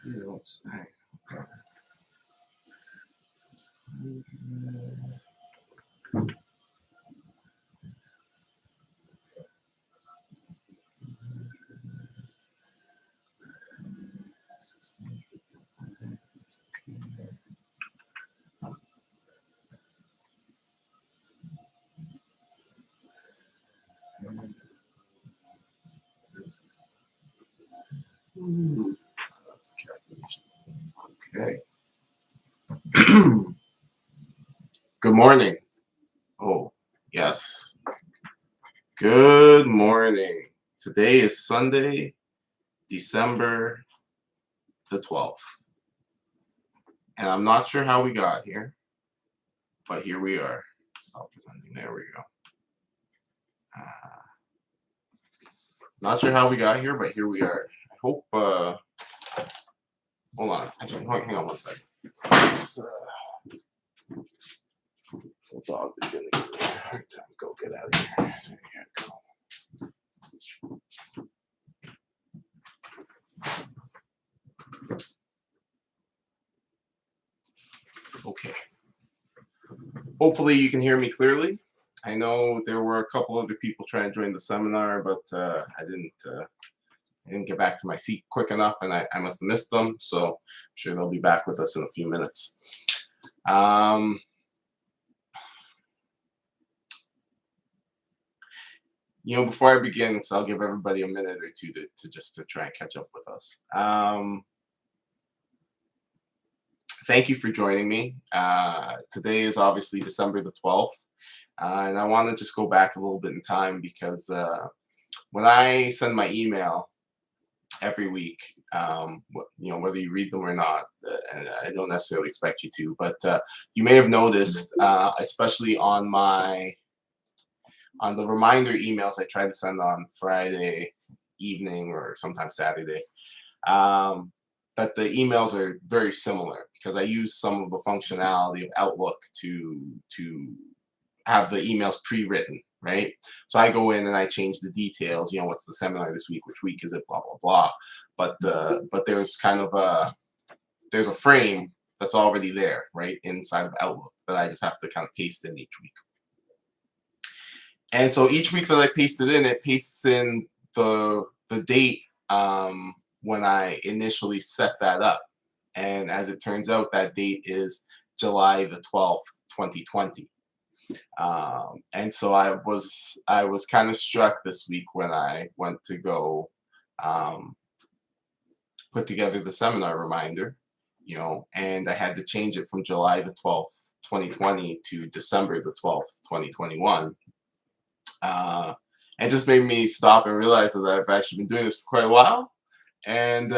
You don't say. Okay. That's calculations. Okay. Good morning. Oh, yes. Good morning. Today is Sunday, December the 12th. And I'm not sure how we got here, but here we are. Stop presenting. There we go. Not sure how we got here, but here we are. I hope, hold on. Actually, hang on one second. The dog is going to give me a hard time. Go get out of here. There you go. Okay. Hopefully you can hear me clearly. I know there were a couple other people trying to join the seminar, but I didn't get back to my seat quick enough, and I must have missed them. So I'm sure they'll be back with us in a few minutes. Before I begin, so I'll give everybody a minute or two to try and catch up with us. Thank you for joining me. Today is obviously December the 12th, and I want to just go back a little bit in time because when I send my email every week, whether you read them or not, and I don't necessarily expect you to, but you may have noticed, especially on the reminder emails I try to send on Friday evening or sometimes Saturday, that the emails are very similar because I use some of the functionality of Outlook to have the emails pre-written, right? So I go in and I change the details. What's the seminar this week? Which week is it? Blah blah blah. But there's kind of there's a frame that's already there, right, inside of Outlook that I just have to kind of paste in each week. And so each week that I paste it in, it pastes in the date when I initially set that up. And as it turns out, that date is July the 12th, 2020. And so I was kind of struck this week when I went to go put together the seminar reminder, and I had to change it from July the 12th, 2020 to December the 12th, 2021. And just made me stop and realize that I've actually been doing this for quite a while. And,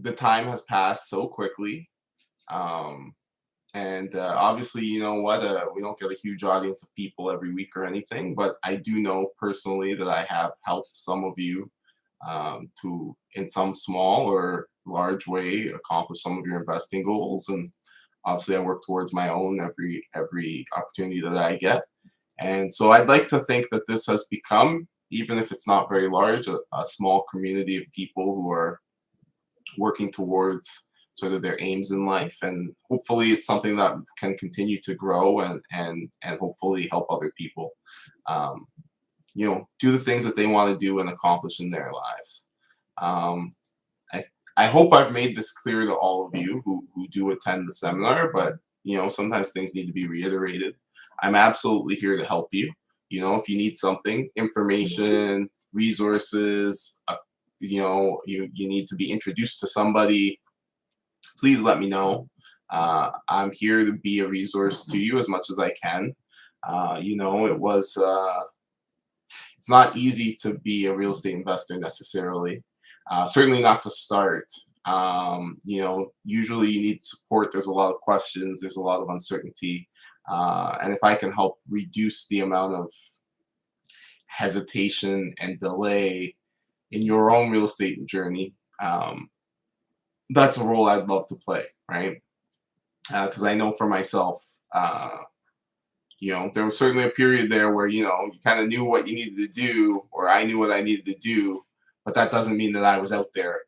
the time has passed so quickly. And obviously, you know what? We don't get a huge audience of people every week or anything, but I do know personally that I have helped some of you to, in some small or large way, accomplish some of your investing goals. And obviously, I work towards my own every opportunity that I get. And so I'd like to think that this has become, even if it's not very large, a small community of people who are working towards sort of their aims in life, and hopefully it's something that can continue to grow and hopefully help other people do the things that they want to do and accomplish in their lives. I hope I've made this clear to all of you who do attend the seminar, but sometimes things need to be reiterated. I'm absolutely here to help you. If you need something, information, resources, you need to be introduced to somebody, please let me know. I'm here to be a resource to you as much as I can. It's not easy to be a real estate investor necessarily. Certainly not to start. Usually you need support. There's a lot of questions. There's a lot of uncertainty. And if I can help reduce the amount of hesitation and delay in your own real estate journey, that's a role I'd love to play, right? Because I know for myself, There was certainly a period there where, you kind of knew what you needed to do, or I knew what I needed to do, but that doesn't mean that I was out there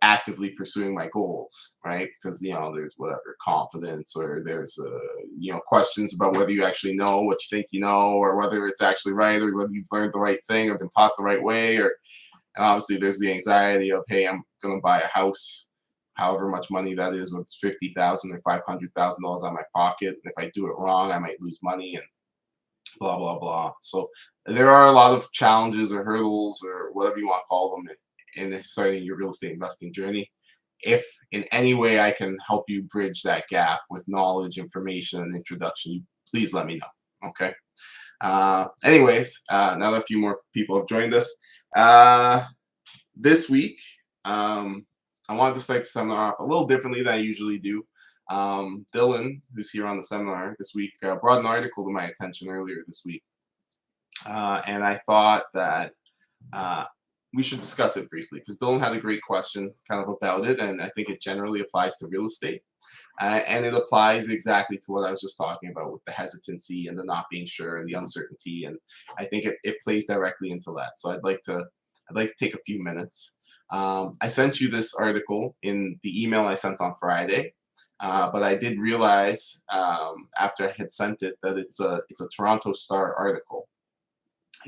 actively pursuing my goals, right? Because, there's whatever confidence, or there's, questions about whether you actually know what you think you know, or whether it's actually right, or whether you've learned the right thing or been taught the right way, and obviously there's the anxiety of, hey, I'm going to buy a house, however much money that is, whether it's 50,000 or $500,000 out my pocket. If I do it wrong, I might lose money, and blah blah blah. So there are a lot of challenges or hurdles or whatever you want to call them in starting your real estate investing journey. If in any way I can help you bridge that gap with knowledge, information, and introduction, please let me know. Okay. Anyways, now that a few more people have joined us, this week, I wanted to start the seminar off a little differently than I usually do. Dylan, who's here on the seminar this week, brought an article to my attention earlier this week. And I thought that we should discuss it briefly, because Dylan had a great question kind of about it, and I think it generally applies to real estate. And it applies exactly to what I was just talking about with the hesitancy and the not being sure and the uncertainty. And I think it plays directly into that. So I'd like to take a few minutes. I sent you this article in the email I sent on Friday, but I did realize after I had sent it that it's a Toronto Star article.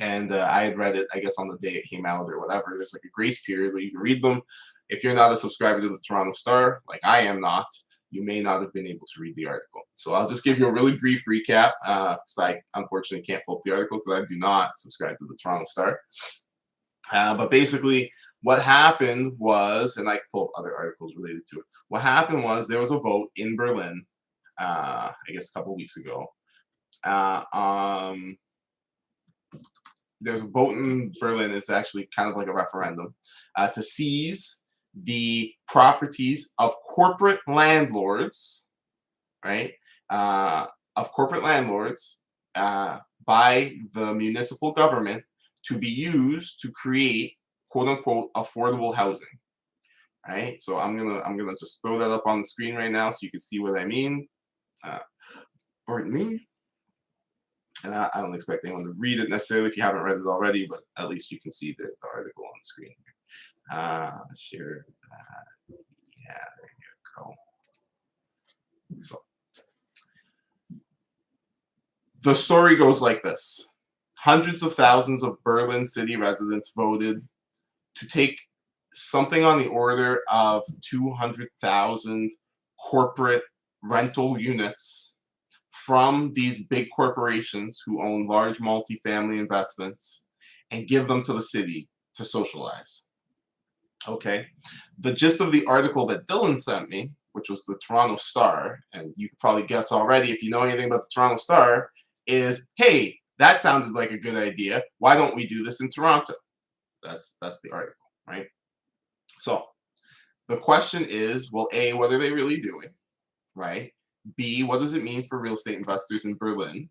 And I had read it, I guess, on the day it came out or whatever. There's like a grace period where you can read them. If you're not a subscriber to the Toronto Star, like I am not, you may not have been able to read the article. So I'll just give you a really brief recap, because I unfortunately can't pull up the article because I do not subscribe to the Toronto Star. But basically, what happened was, and I can pull up other articles related to it. What happened was there was a vote in Berlin, I guess a couple weeks ago. There's a vote in Berlin. It's actually kind of like a referendum to seize the properties of corporate landlords, right? Of corporate landlords by the municipal government to be used to create quote unquote affordable housing. Right? So I'm gonna just throw that up on the screen right now so you can see what I mean. Pardon me. And I don't expect anyone to read it necessarily if you haven't read it already, but at least you can see the article on the screen. Share that. Yeah, there you go. So the story goes like this. Hundreds of thousands of Berlin city residents voted to take something on the order of 200,000 corporate rental units from these big corporations who own large multifamily investments and give them to the city to socialize. Okay. The gist of the article that Dylan sent me, which was the Toronto Star, and you could probably guess already if you know anything about the Toronto Star, is, hey, that sounded like a good idea. Why don't we do this in Toronto? That's the article, right? So the question is, well, A, what are they really doing, right? B, what does it mean for real estate investors in Berlin?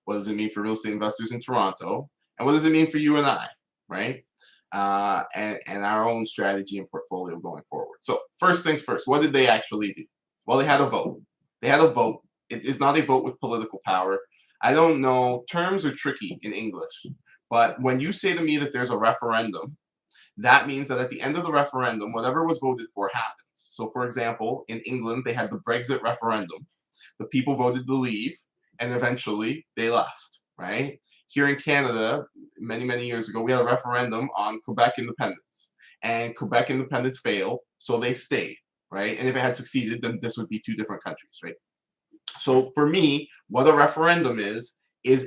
What does it mean for real estate investors in Toronto? And what does it mean for you and I, right? And our own strategy and portfolio going forward. So first things first, what did they actually do? Well, they had a vote. They had a vote. It is not a vote with political power. I don't know, terms are tricky in English, but when you say to me that there's a referendum, that means that at the end of the referendum, whatever was voted for happens. So for example, in England, they had the Brexit referendum. The people voted to leave, and eventually they left, right? Here in Canada, many, many years ago, we had a referendum on Quebec independence, and Quebec independence failed, so they stayed, right? And if it had succeeded, then this would be two different countries, right? So for me, what a referendum is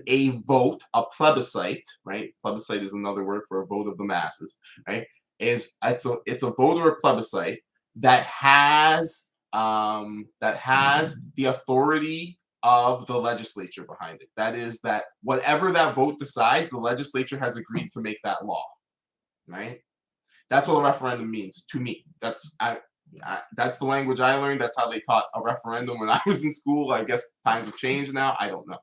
a vote, a plebiscite, right? Plebiscite is another word for a vote of the masses, right? It's a vote or a plebiscite that has the authority of the legislature behind it. That is that whatever that vote decides, the legislature has agreed to make that law, right? That's what a referendum means to me. That's the language I learned. That's how they taught a referendum when I was in school. I guess times have changed now. I don't know.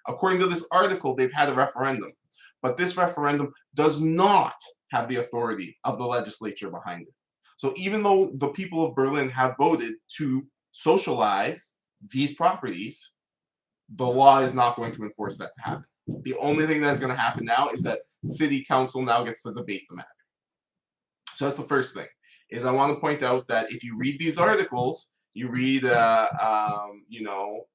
According to this article, they've had a referendum, but this referendum does not have the authority of the legislature behind it. So even though the people of Berlin have voted to socialize these properties, the law is not going to enforce that to happen. The only thing that's going to happen now is that city council now gets to debate the matter. So that's the first thing. Is I want to point out that if you read these articles, you read,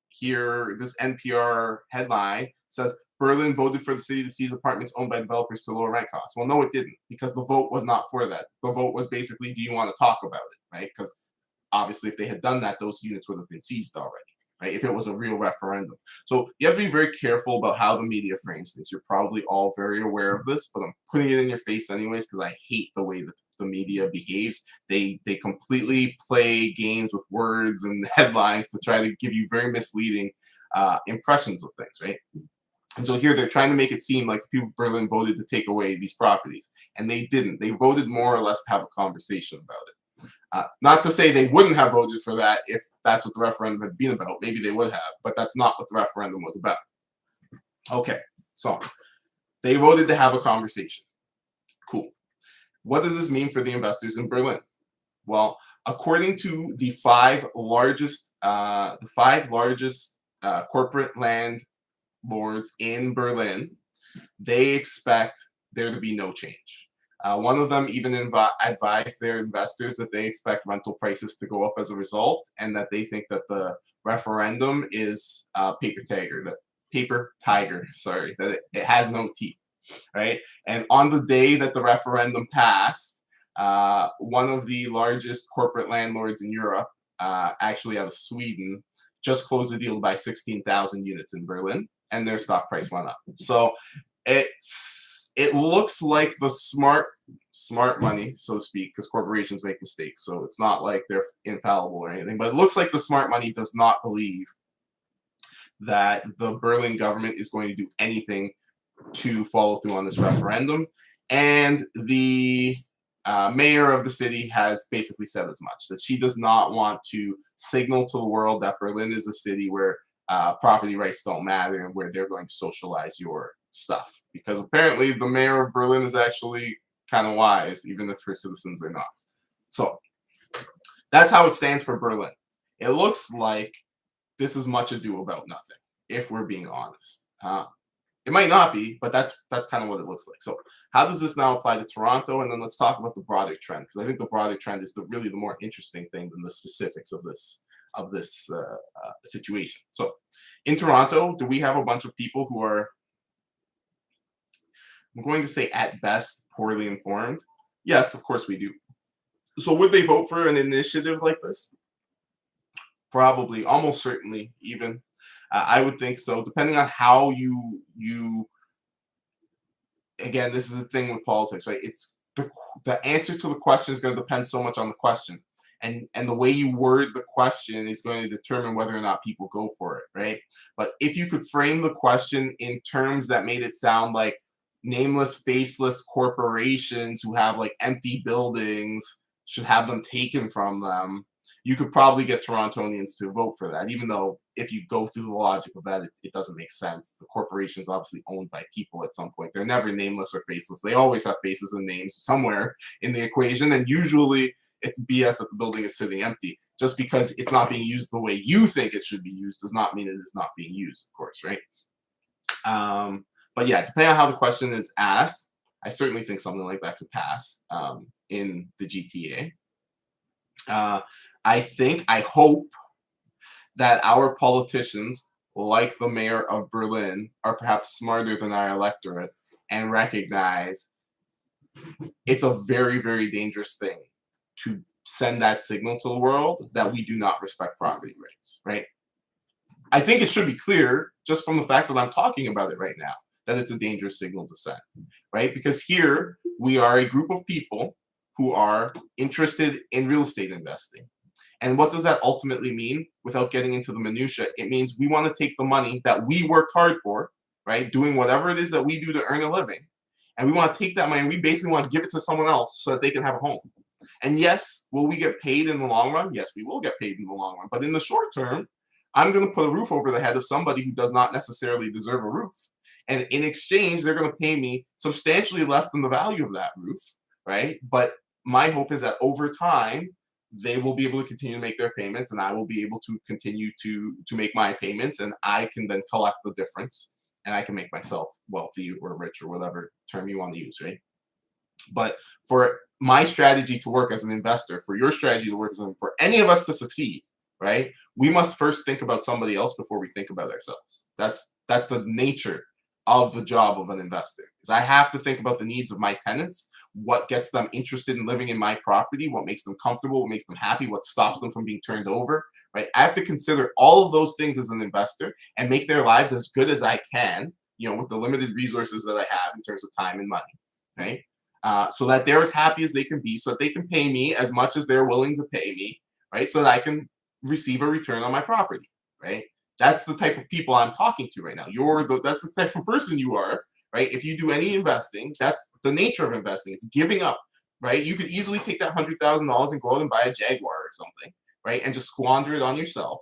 here this NPR headline says Berlin voted for the city to seize apartments owned by developers to lower rent costs. Well, no, it didn't, because the vote was not for that. The vote was basically, do you want to talk about it, right? Because obviously, if they had done that, those units would have been seized already, right? If it was a real referendum. So you have to be very careful about how the media frames things. You're probably all very aware of this, but I'm putting it in your face anyways because I hate the way that the media behaves. They completely play games with words and headlines to try to give you very misleading impressions of things, right? And so here they're trying to make it seem like the people of Berlin voted to take away these properties, and they didn't. They voted more or less to have a conversation about it. Not to say they wouldn't have voted for that if that's what the referendum had been about. Maybe they would have, but that's not what the referendum was about. Okay, so they voted to have a conversation. Cool. What does this mean for the investors in Berlin? Well, according to the five largest corporate landlords in Berlin, they expect there to be no change. One of them even advised their investors that they expect rental prices to go up as a result, and that they think that the referendum is paper tiger, sorry, that it has no teeth, right? And on the day that the referendum passed, one of the largest corporate landlords in Europe, actually out of Sweden, just closed the deal to buy 16,000 units in Berlin, and their stock price went up. So it looks like the smart money, so to speak, because corporations make mistakes, so it's not like they're infallible or anything, but it looks like the smart money does not believe that the Berlin government is going to do anything to follow through on this referendum. And the mayor of the city has basically said as much, that she does not want to signal to the world that Berlin is a city where property rights don't matter and where they're going to socialize your stuff, because apparently the mayor of Berlin is actually kind of wise, even if her citizens are not. So that's how it stands for Berlin. It looks like this is much ado about nothing, if we're being honest. It might not be, but that's kind of what it looks like. So how does this now apply to Toronto? And then let's talk about the broader trend, because I think the broader trend is really the more interesting thing than the specifics of this situation. So in Toronto, do we have a bunch of people who are, I'm going to say at best, poorly informed? Yes, of course we do. So would they vote for an initiative like this? Probably, almost certainly, even. I would think so, depending on how you. Again, this is the thing with politics, right? It's the answer to the question is going to depend so much on the question, and the way you word the question is going to determine whether or not people go for it, right? But if you could frame the question in terms that made it sound like nameless, faceless corporations who have like empty buildings should have them taken from them, you could probably get Torontonians to vote for that, even though if you go through the logic of that, it doesn't make sense. The corporation is obviously owned by people at some point. They're never nameless or faceless. They always have faces and names somewhere in the equation, and usually it's BS that the building is sitting empty. Just because it's not being used the way you think it should be used does not mean it is not being used, of course, right? But yeah, depending on how the question is asked, I certainly think something like that could pass in the GTA. I hope that our politicians, like the mayor of Berlin, are perhaps smarter than our electorate and recognize it's a very, very dangerous thing to send that signal to the world that we do not respect property rights, right? I think it should be clear, just from the fact that I'm talking about it right now, that it's a dangerous signal to send, right? Because here we are a group of people who are interested in real estate investing. And what does that ultimately mean? Without getting into the minutia, it means we want to take the money that we worked hard for, right? Doing whatever it is that we do to earn a living. And we want to take that money and we basically want to give it to someone else so that they can have a home. And yes, will we get paid in the long run? Yes, we will get paid in the long run. But in the short term, I'm going to put a roof over the head of somebody who does not necessarily deserve a roof. And in exchange, they're going to pay me substantially less than the value of that roof, right? But my hope is that over time, they will be able to continue to make their payments, and I will be able to continue to make my payments, and I can then collect the difference, and I can make myself wealthy or rich or whatever term you want to use, right? But for my strategy to work as an investor, for your strategy to work for any of us to succeed, right? We must first think about somebody else before we think about ourselves. That's the nature of the job of an investor. Is I have to think about the needs of my tenants, what gets them interested in living in my property, what makes them comfortable, what makes them happy, what stops them from being turned over, right? I have to consider all of those things as an investor and make their lives as good as I can, with the limited resources that I have in terms of time and money, right? So that they're as happy as they can be, so that they can pay me as much as they're willing to pay me, right? So that I can receive a return on my property, right? That's the type of people I'm talking to right now. That's the type of person you are, right? If you do any investing, that's the nature of investing. It's giving up, right? You could easily take that $100,000 and go out and buy a Jaguar or something, right? And just squander it on yourself,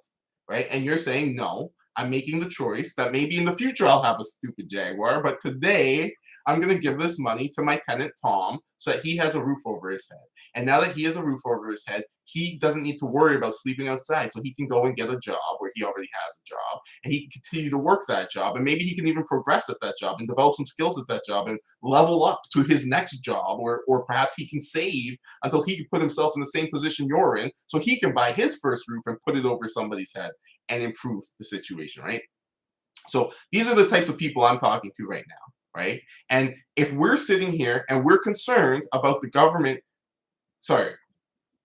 right? And you're saying, no, I'm making the choice that maybe in the future I'll have a stupid Jaguar, but today I'm going to give this money to my tenant, Tom, so that he has a roof over his head. And now that he has a roof over his head, he doesn't need to worry about sleeping outside. So he can go and get a job where he already has a job, and he can continue to work that job. And maybe he can even progress at that job and develop some skills at that job and level up to his next job, or perhaps he can save until he can put himself in the same position you're in so he can buy his first roof and put it over somebody's head and improve the situation, right? So these are the types of people I'm talking to right now, right? And if we're sitting here and we're concerned about the government,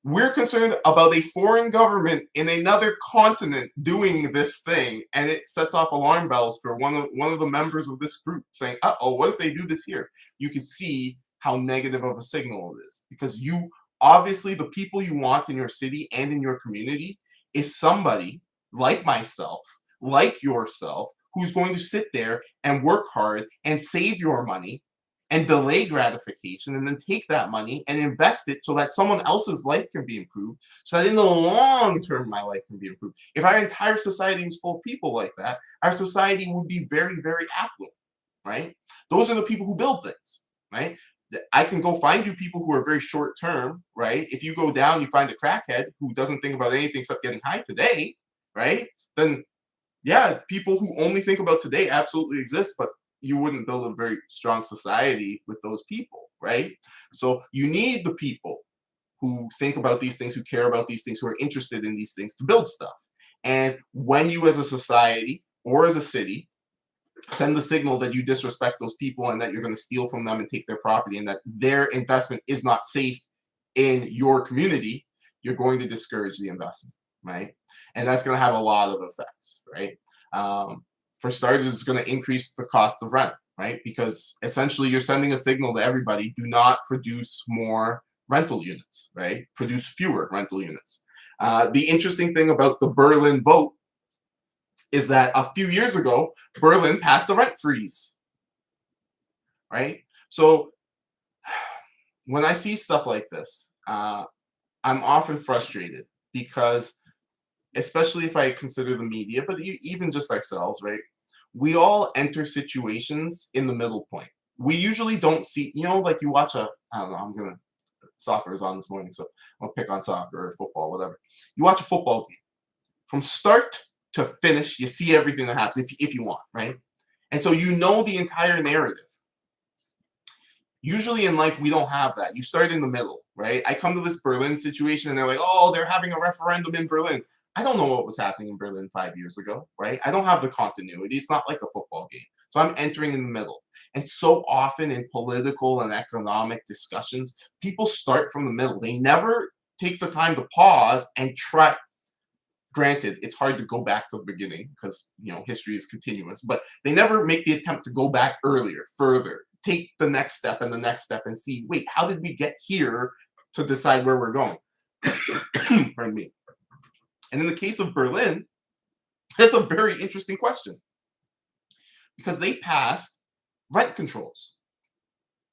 we're concerned about a foreign government in another continent doing this thing, and it sets off alarm bells for one of the members of this group saying, "Uh-oh, what if they do this here?" You can see how negative of a signal it is, because you obviously, the people you want in your city and in your community is somebody like myself, like yourself, who's going to sit there and work hard and save your money and delay gratification, and then take that money and invest it so that someone else's life can be improved, so that in the long term my life can be improved. If our entire society was full of people like that, our society would be very, very affluent, right? Those are the people who build things, right? I can go find you people who are very short term, right? If you go down, you find a crackhead who doesn't think about anything except getting high today, right? Then yeah, people who only think about today absolutely exist, but you wouldn't build a very strong society with those people, right? So you need the people who think about these things, who care about these things, who are interested in these things to build stuff. And when you as a society or as a city send the signal that you disrespect those people and that you're going to steal from them and take their property and that their investment is not safe in your community, you're going to discourage the investment, right? And that's going to have a lot of effects, right? For starters, it's going to increase the cost of rent, right? Because essentially you're sending a signal to everybody: do not produce more rental units, right? Produce fewer rental units. The interesting thing about the Berlin vote is that a few years ago, Berlin passed a rent freeze, right? So when I see stuff like this, I'm often frustrated because, especially if I consider the media, but even just ourselves, right? We all enter situations in the middle point. We usually don't see, like you watch I don't know, soccer is on this morning, so I'll pick on soccer or football, whatever. You watch a football game. From start to finish, you see everything that happens if you want, right? And so you know the entire narrative. Usually in life, we don't have that. You start in the middle, right? I come to this Berlin situation and they're like, oh, they're having a referendum in Berlin. I don't know what was happening in Berlin 5 years ago, right? I don't have the continuity. It's not like a football game. So I'm entering in the middle. And so often in political and economic discussions, people start from the middle. They never take the time to pause and try. Granted, it's hard to go back to the beginning because, history is continuous, but they never make the attempt to go back earlier, further, take the next step and the next step and see, wait, how did we get here to decide where we're going? Pardon me. And in the case of Berlin, that's a very interesting question because they passed rent controls.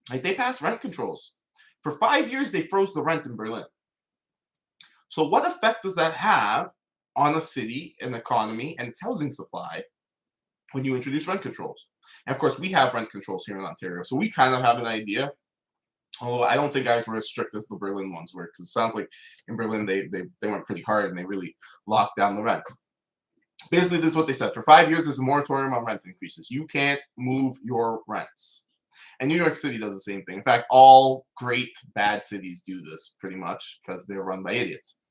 Like, they passed rent controls. For 5 years, they froze the rent in Berlin. So what effect does that have on a city, an economy, and its housing supply when you introduce rent controls? And of course, we have rent controls here in Ontario, so we kind of have an idea Although I don't think ours were as strict as the Berlin ones were, because it sounds like in Berlin they went pretty hard and they really locked down the rents. Basically, this is what they said. For 5 years, there's a moratorium on rent increases. You can't move your rents. And New York City does the same thing. In fact, all great bad cities do this pretty much because they're run by idiots.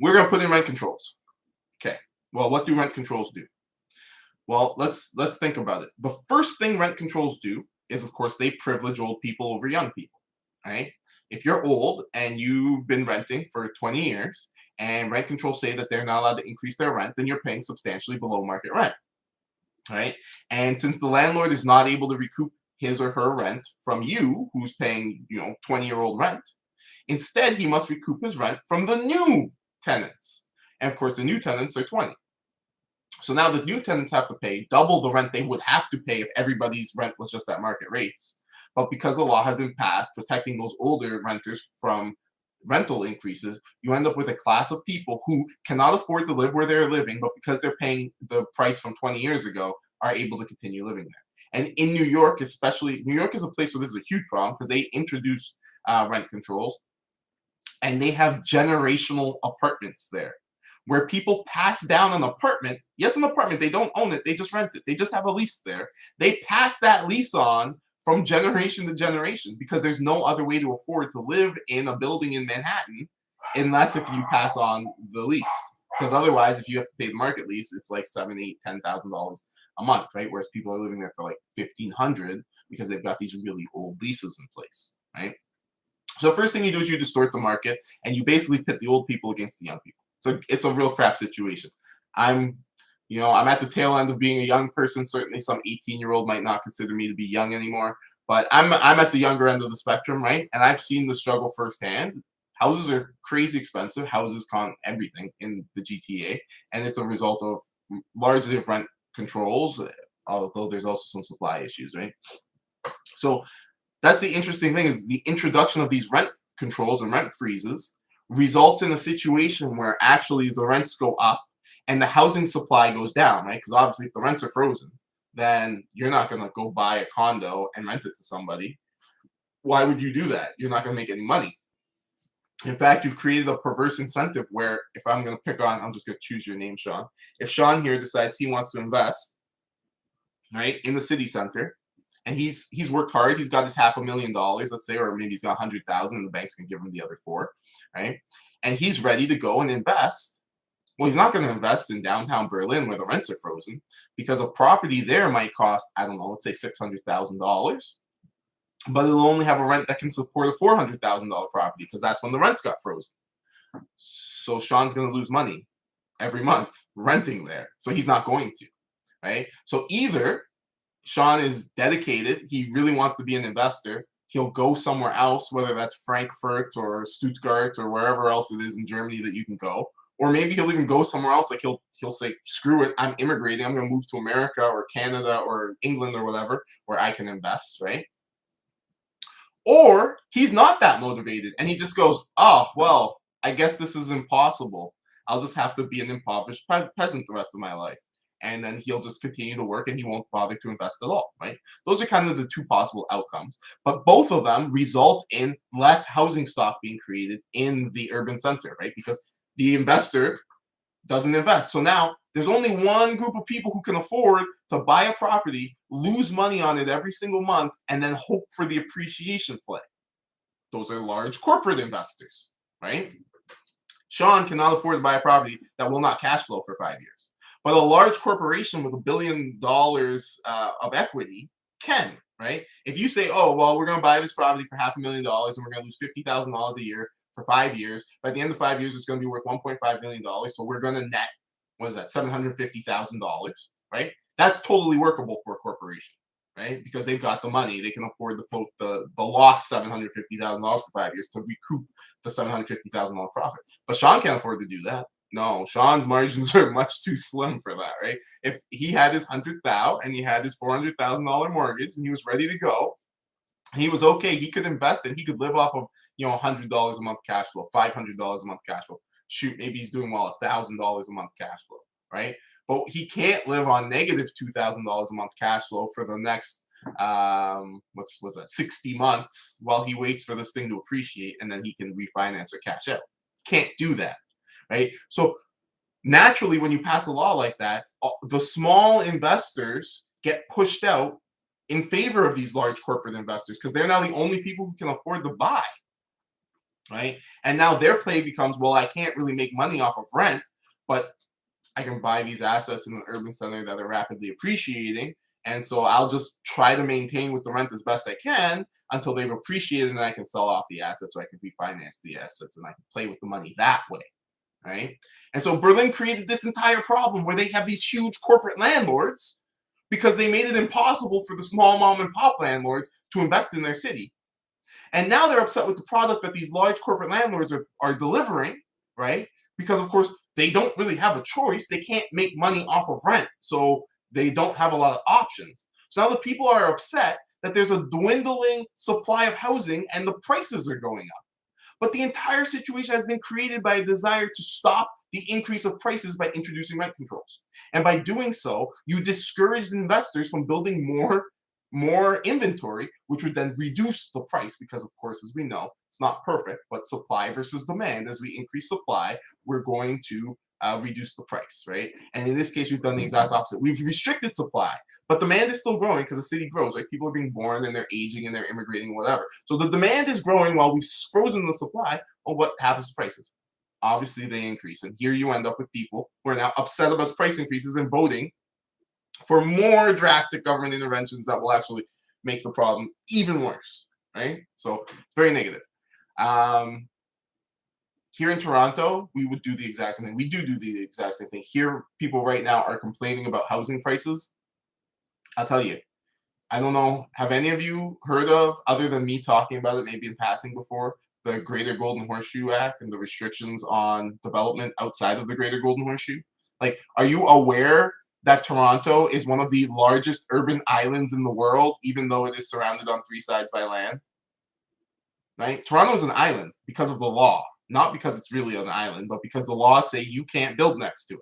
We're going to put in rent controls. Okay. Well, what do rent controls do? Well, let's think about it. The first thing rent controls do is, of course, they privilege old people over young people. Right? If you're old and you've been renting for 20 years and rent controls say that they're not allowed to increase their rent, then you're paying substantially below market rent. Right? And since the landlord is not able to recoup his or her rent from you, who's paying, 20-year-old rent, instead he must recoup his rent from the new tenants. And of course, the new tenants are 20. So now the new tenants have to pay double the rent they would have to pay if everybody's rent was just at market rates. But because the law has been passed protecting those older renters from rental increases, you end up with a class of people who cannot afford to live where they're living, but because they're paying the price from 20 years ago, are able to continue living there. And in New York, especially, New York is a place where this is a huge problem because they introduced rent controls, and they have generational apartments there where people pass down an apartment. Yes, an apartment, they don't own it, they just rent it. They just have a lease there. They pass that lease on from generation to generation because there's no other way to afford to live in a building in Manhattan unless if you pass on the lease. Because otherwise, if you have to pay the market lease, it's like $7,000, $8,000, $10,000 a month, right? Whereas people are living there for like $1,500 because they've got these really old leases in place, right? So the first thing you do is you distort the market and you basically pit the old people against the young people. So it's a real crap situation. I'm, I'm at the tail end of being a young person. Certainly some 18-year-old might not consider me to be young anymore, but I'm at the younger end of the spectrum, right? And I've seen the struggle firsthand. Houses are crazy expensive. Houses con everything in the GTA, and it's a result of largely of rent controls, although there's also some supply issues, right? So that's the interesting thing is the introduction of these rent controls and rent freezes results in a situation where actually the rents go up and the housing supply goes down, right? Because obviously if the rents are frozen, then you're not going to go buy a condo and rent it to somebody. Why would you do that? You're not going to make any money. In fact, you've created a perverse incentive where if I'm going to pick on, I'm just going to choose your name, Sean. If Sean here decides he wants to invest, right, in the city center, and he's worked hard. He's got his $500,000, let's say, or maybe he's got 100,000, and the banks can give him the other 4, right? And he's ready to go and invest. Well, he's not going to invest in downtown Berlin where the rents are frozen because a property there might cost, I don't know, let's say $600,000, but it'll only have a rent that can support a $400,000 property because that's when the rents got frozen. So Sean's going to lose money every month renting there. So he's not going to, right? So either Sean is dedicated. He really wants to be an investor. He'll go somewhere else, whether that's Frankfurt or Stuttgart or wherever else it is in Germany that you can go. Or maybe he'll even go somewhere else. Like he'll say, screw it, I'm immigrating. I'm going to move to America or Canada or England or whatever, where I can invest, right? Or he's not that motivated and he just goes, oh, well, I guess this is impossible. I'll just have to be an impoverished peasant the rest of my life. And then he'll just continue to work and he won't bother to invest at all, right? Those are kind of the two possible outcomes. But both of them result in less housing stock being created in the urban center, right? Because the investor doesn't invest. So now there's only one group of people who can afford to buy a property, lose money on it every single month, and then hope for the appreciation play. Those are large corporate investors, right? Sean cannot afford to buy a property that will not cash flow for 5 years. But a large corporation with $1 billion of equity can, right? If you say, oh, well, we're going to buy this property for $500,000 and we're going to lose $50,000 a year for 5 years. By the end of 5 years, it's going to be worth $1.5 million. So we're going to net, what is that, $750,000, right? That's totally workable for a corporation, right? Because they've got the money. They can afford to float the lost $750,000 for 5 years to recoup the $750,000 profit. But Sean can't afford to do that. No, Sean's margins are much too slim for that, right? If he had his 100,000 and he had his $400,000 mortgage and he was ready to go, he was okay. He could invest and he could live off of $100 a month cash flow, $500 a month cash flow. Shoot, maybe he's doing well $1,000 a month cash flow, right? But he can't live on negative $2,000 a month cash flow for the next what's was that 60 months while he waits for this thing to appreciate, and then he can refinance or cash out. Can't do that, right? So naturally, when you pass a law like that, the small investors get pushed out in favor of these large corporate investors because they're now the only people who can afford to buy, right? And now their play becomes, well, I can't really make money off of rent, but I can buy these assets in an urban center that are rapidly appreciating. And so I'll just try to maintain with the rent as best I can until they've appreciated, and I can sell off the assets, or I can refinance the assets, and I can play with the money that way, right? And so Berlin created this entire problem where they have these huge corporate landlords because they made it impossible for the small mom and pop landlords to invest in their city. And now they're upset with the product that these large corporate landlords are delivering, right? Because, of course, they don't really have a choice. They can't make money off of rent. So they don't have a lot of options. So now the people are upset that there's a dwindling supply of housing and the prices are going up. But the entire situation has been created by a desire to stop the increase of prices by introducing rent controls. And by doing so, you discourage investors from building more inventory, which would then reduce the price because, of course, as we know, it's not perfect, but supply versus demand. As we increase supply, we're going to reduce the price, right? And in this case, we've done the exact opposite. We've restricted supply, but demand is still growing because the city grows, right? People are being born and they're aging and they're immigrating, whatever. So the demand is growing while we've frozen the supply. Well, what happens to prices? Obviously, they increase. And here you end up with people who are now upset about the price increases and voting for more drastic government interventions that will actually make the problem even worse, right? So very negative. Here in Toronto, we would do the exact same thing. We do the exact same thing. Here, people right now are complaining about housing prices. I'll tell you, I don't know, have any of you heard of, other than me talking about it maybe in passing before, the Greater Golden Horseshoe Act and the restrictions on development outside of the Greater Golden Horseshoe? Like, are you aware that Toronto is one of the largest urban islands in the world, even though it is surrounded on three sides by land? Right? Toronto is an island because of the law, not because it's really an island, but because the laws say you can't build next to it.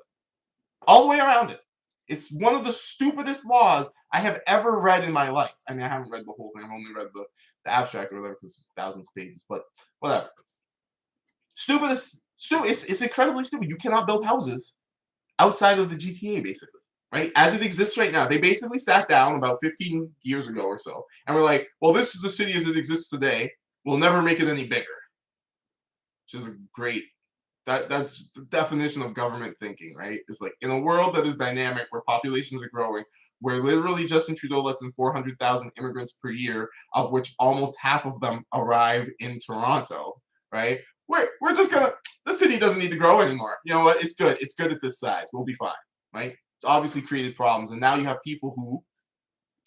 All the way around it. It's one of the stupidest laws I have ever read in my life. I mean, I haven't read the whole thing. I've only read the abstract or whatever because it's thousands of pages, but whatever. Stupidest, it's incredibly stupid. You cannot build houses outside of the GTA, basically, right? As it exists right now. They basically sat down about 15 years ago or so, and we're like, well, this is the city as it exists today. We'll never make it any bigger. Which is a great, that's the definition of government thinking, right? It's like, in a world that is dynamic, where populations are growing, where literally Justin Trudeau lets in 400,000 immigrants per year, of which almost half of them arrive in Toronto, right? We're just gonna, the city doesn't need to grow anymore. You know what? It's good. It's good at this size. We'll be fine, right? It's obviously created problems. And now you have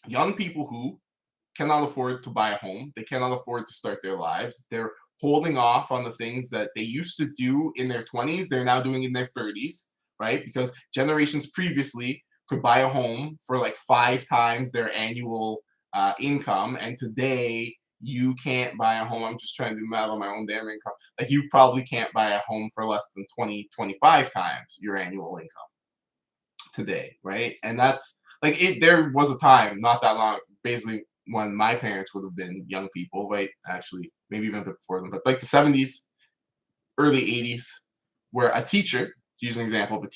young people who cannot afford to buy a home. They cannot afford to start their lives. They're holding off on the things that they used to do in their 20s. They're now doing in their 30s, right? Because generations previously could buy a home for like 5 times their annual income. And today, you can't buy a home. I'm just trying to do math on my own damn income. Like, you probably can't buy a home for less than 20, 25 times your annual income today, right? And that's like it. There was a time not that long, basically, when my parents would have been young people, right? Actually, maybe even a bit before them, but like the 70s, early 80s, where a teacher, to use an example of a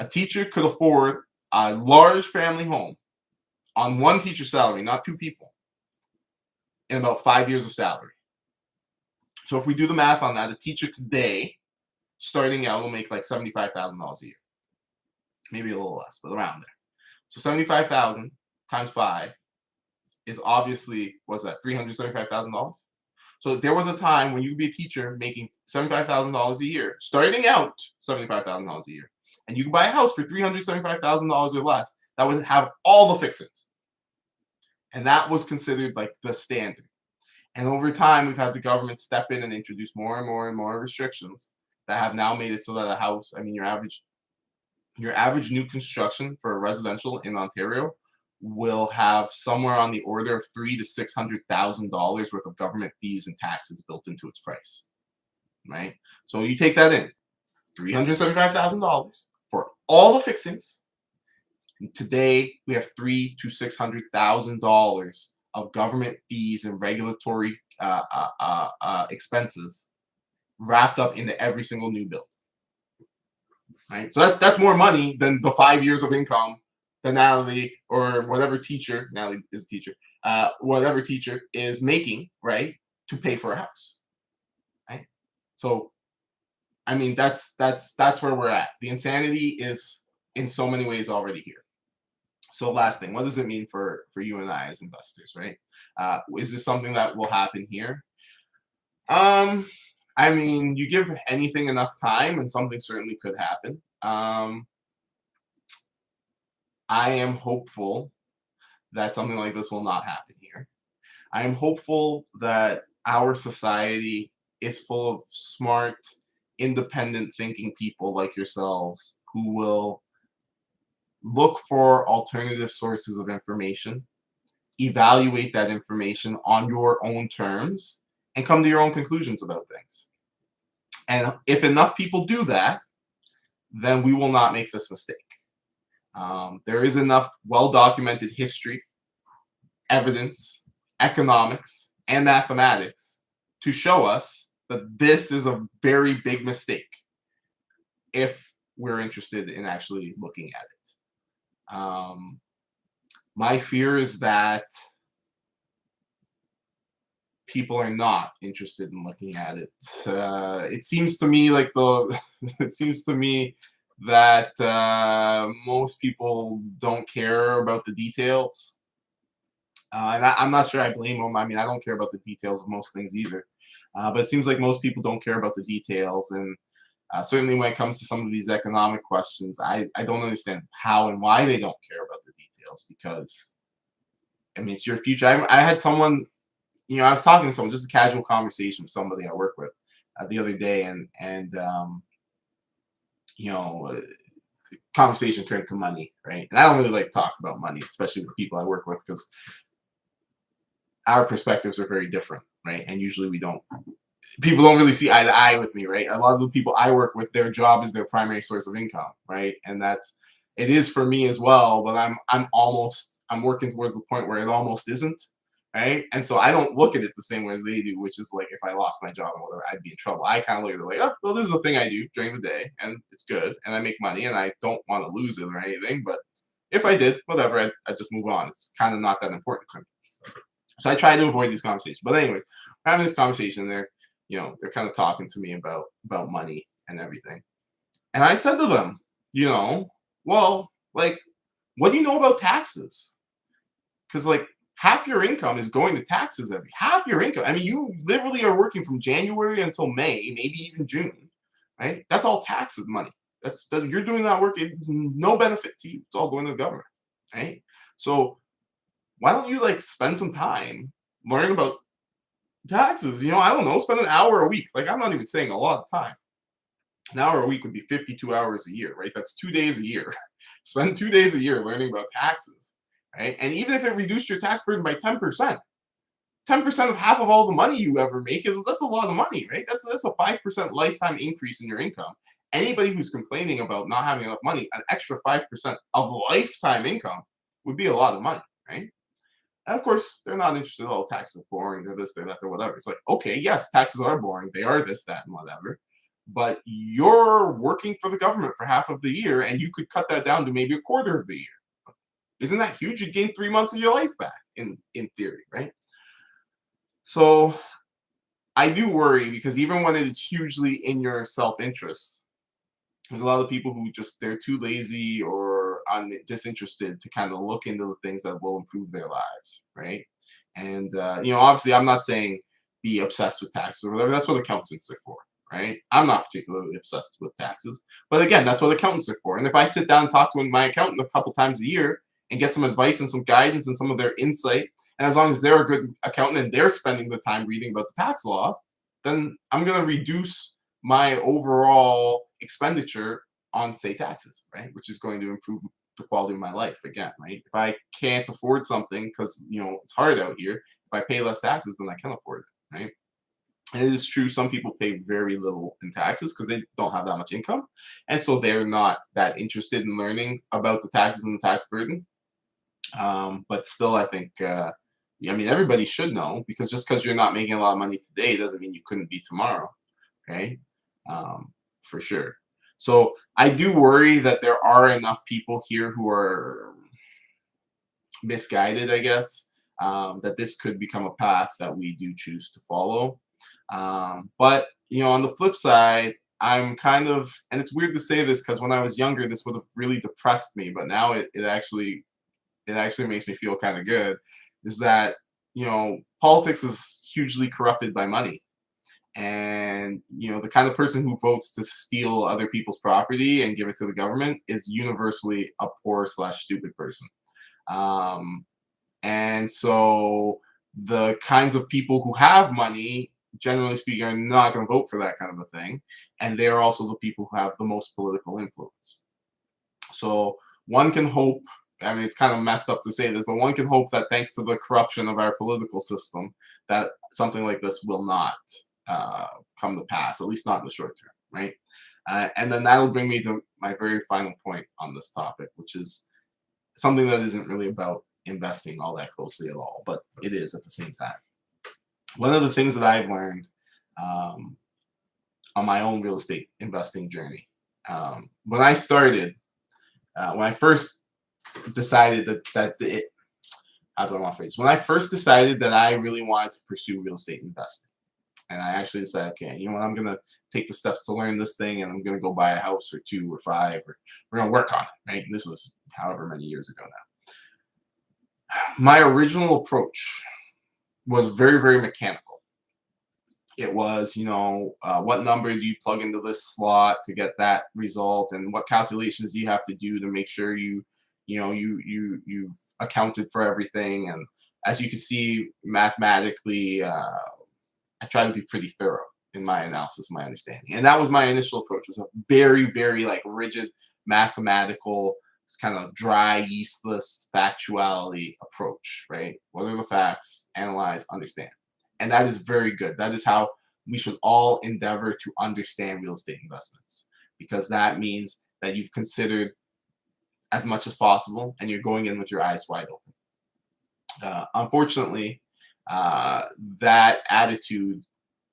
teacher could afford a large family home on one teacher's salary, not 2 people, in about 5 years of salary. So if we do the math on that, a teacher today, starting out, will make like $75,000 a year. Maybe a little less, but around there. So 75,000 times 5 is obviously, what's that, $375,000? So there was a time when you could be a teacher making $75,000 a year, starting out $75,000 a year, and you could buy a house for $375,000 or less that would have all the fixings. And that was considered like the standard. And over time, we've had the government step in and introduce more and more and more restrictions that have now made it so that a house, I mean, your average new construction for a residential in Ontario will have somewhere on the order of $300,000 to $600,000 worth of government fees and taxes built into its price, right? So you take that in, $375,000 for all the fixings, Today, we have $300,000 to $600,000 of government fees and regulatory expenses wrapped up into every single new build. Right, so that's more money than the 5 years of income that Natalie or whatever teacher, Natalie is a teacher, whatever teacher is making, right, to pay for a house. Right, so I mean that's where we're at. The insanity is in so many ways already here. So last thing, what does it mean for you and I as investors, right? Is this something that will happen here? Um, I mean, you give anything enough time, and something certainly could happen. I am hopeful that something like this will not happen here. I am hopeful that our society is full of smart, independent thinking people like yourselves who will look for alternative sources of information, evaluate that information on your own terms, and come to your own conclusions about things. And if enough people do that, then we will not make this mistake. There is enough well documented history, evidence, economics, and mathematics to show us that this is a very big mistake if we're interested in actually looking at it. My fear is that people are not interested in looking at it. It seems to me like it seems to me that most people don't care about the details. And I'm not sure I blame them. I mean, I don't care about the details of most things either. But it seems like most people don't care about the details. And certainly when it comes to some of these economic questions, I don't understand how and why they don't care about the details because, I mean, it's your future. I had someone, I was talking to someone, just a casual conversation with somebody I work with the other day, and you know, conversation turned to money, right? And I don't really like to talk about money, especially with people I work with, because our perspectives are very different, right? And usually people don't really see eye to eye with me, right? A lot of the people I work with, their job is their primary source of income, right? And it is for me as well, but I'm working towards the point where it almost isn't, right? And so I don't look at it the same way as they do, which is like if I lost my job or whatever, I'd be in trouble. I kind of look at it like, oh, well, this is a thing I do during the day, and it's good, and I make money, and I don't want to lose it or anything. But if I did, whatever, I'd just move on. It's kind of not that important to me. So I try to avoid these conversations. But anyways, we're having this conversation. They're kind of talking to me about money and everything. And I said to them, well, like, what do you know about taxes? Because like half your income is going to taxes every half your income. I mean, you literally are working from January until May, maybe even June, right? That's all taxes money. You're doing that work. It's no benefit to you. It's all going to the government, right? So why don't you like spend some time learning about taxes? I don't know, spend an hour a week. Like I'm not even saying a lot of time. An hour a week would be 52 hours a year, right? That's 2 days a year. Spend 2 days a year learning about taxes, right? And even if it reduced your tax burden by 10%, 10% of half of all the money you ever make that's a lot of money, right? That's a 5% lifetime increase in your income. Anybody who's complaining about not having enough money, an extra 5% of lifetime income would be a lot of money, right? And of course, they're not interested. Oh, taxes are boring. They're this, they're that, they're whatever. It's like, okay, yes, taxes are boring. They are this, that, and whatever. But you're working for the government for half of the year, and you could cut that down to maybe a quarter of the year. Isn't that huge? You gain 3 months of your life back in theory, right? So I do worry because even when it is hugely in your self-interest, there's a lot of people who they're too lazy or disinterested to kind of look into the things that will improve their lives, right? And obviously, I'm not saying be obsessed with taxes or whatever. That's what accountants are for, right? I'm not particularly obsessed with taxes, but again, that's what accountants are for. And if I sit down and talk to my accountant a couple times a year and get some advice and some guidance and some of their insight, and as long as they're a good accountant and they're spending the time reading about the tax laws, then I'm going to reduce my overall expenditure on, say, taxes, right? Which is going to improve the quality of my life again, right? If I can't afford something because it's hard out here, if I pay less taxes, then I can afford it, right? And it is true, some people pay very little in taxes because they don't have that much income. And so they're not that interested in learning about the taxes and the tax burden. But still, I think, yeah, I mean, everybody should know, because just because you're not making a lot of money today doesn't mean you couldn't be tomorrow. Okay. For sure. So I do worry that there are enough people here who are misguided, I guess, that this could become a path that we do choose to follow. But on the flip side, I'm kind of, and it's weird to say this because when I was younger, this would have really depressed me, but now it actually makes me feel kind of good. Is that politics is hugely corrupted by money, and the kind of person who votes to steal other people's property and give it to the government is universally a poor slash stupid person. Um, and so the kinds of people who have money, generally speaking, are not going to vote for that kind of a thing. And they are also the people who have the most political influence. So one can hope, I mean, it's kind of messed up to say this, but one can hope that thanks to the corruption of our political system, that something like this will not uh, come to pass, at least not in the short term, right? And then that'll bring me to my very final point on this topic, which is something that isn't really about investing all that closely at all, but it is at the same time. One of the things that I've learned um, on my own real estate investing journey, when I started, when I first decided how do I want to phrase? When I first decided that I really wanted to pursue real estate investing, and I actually said, okay, you know what, I'm gonna take the steps to learn this thing, and I'm gonna go buy a house or two or five, or we're gonna work on it, right? And this was however many years ago now. My original approach was very, very mechanical. It was, what number do you plug into this slot to get that result, and what calculations do you have to do to make sure you've accounted for everything. And as you can see, mathematically, I try to be pretty thorough in my analysis, my understanding, and that was my initial approach. Was a very, very like rigid mathematical, kind of dry, yeastless factuality approach. Right? What are the facts? Analyze, understand, and that is very good. That is how we should all endeavor to understand real estate investments, because that means that you've considered as much as possible and you're going in with your eyes wide open. Unfortunately, uh, that attitude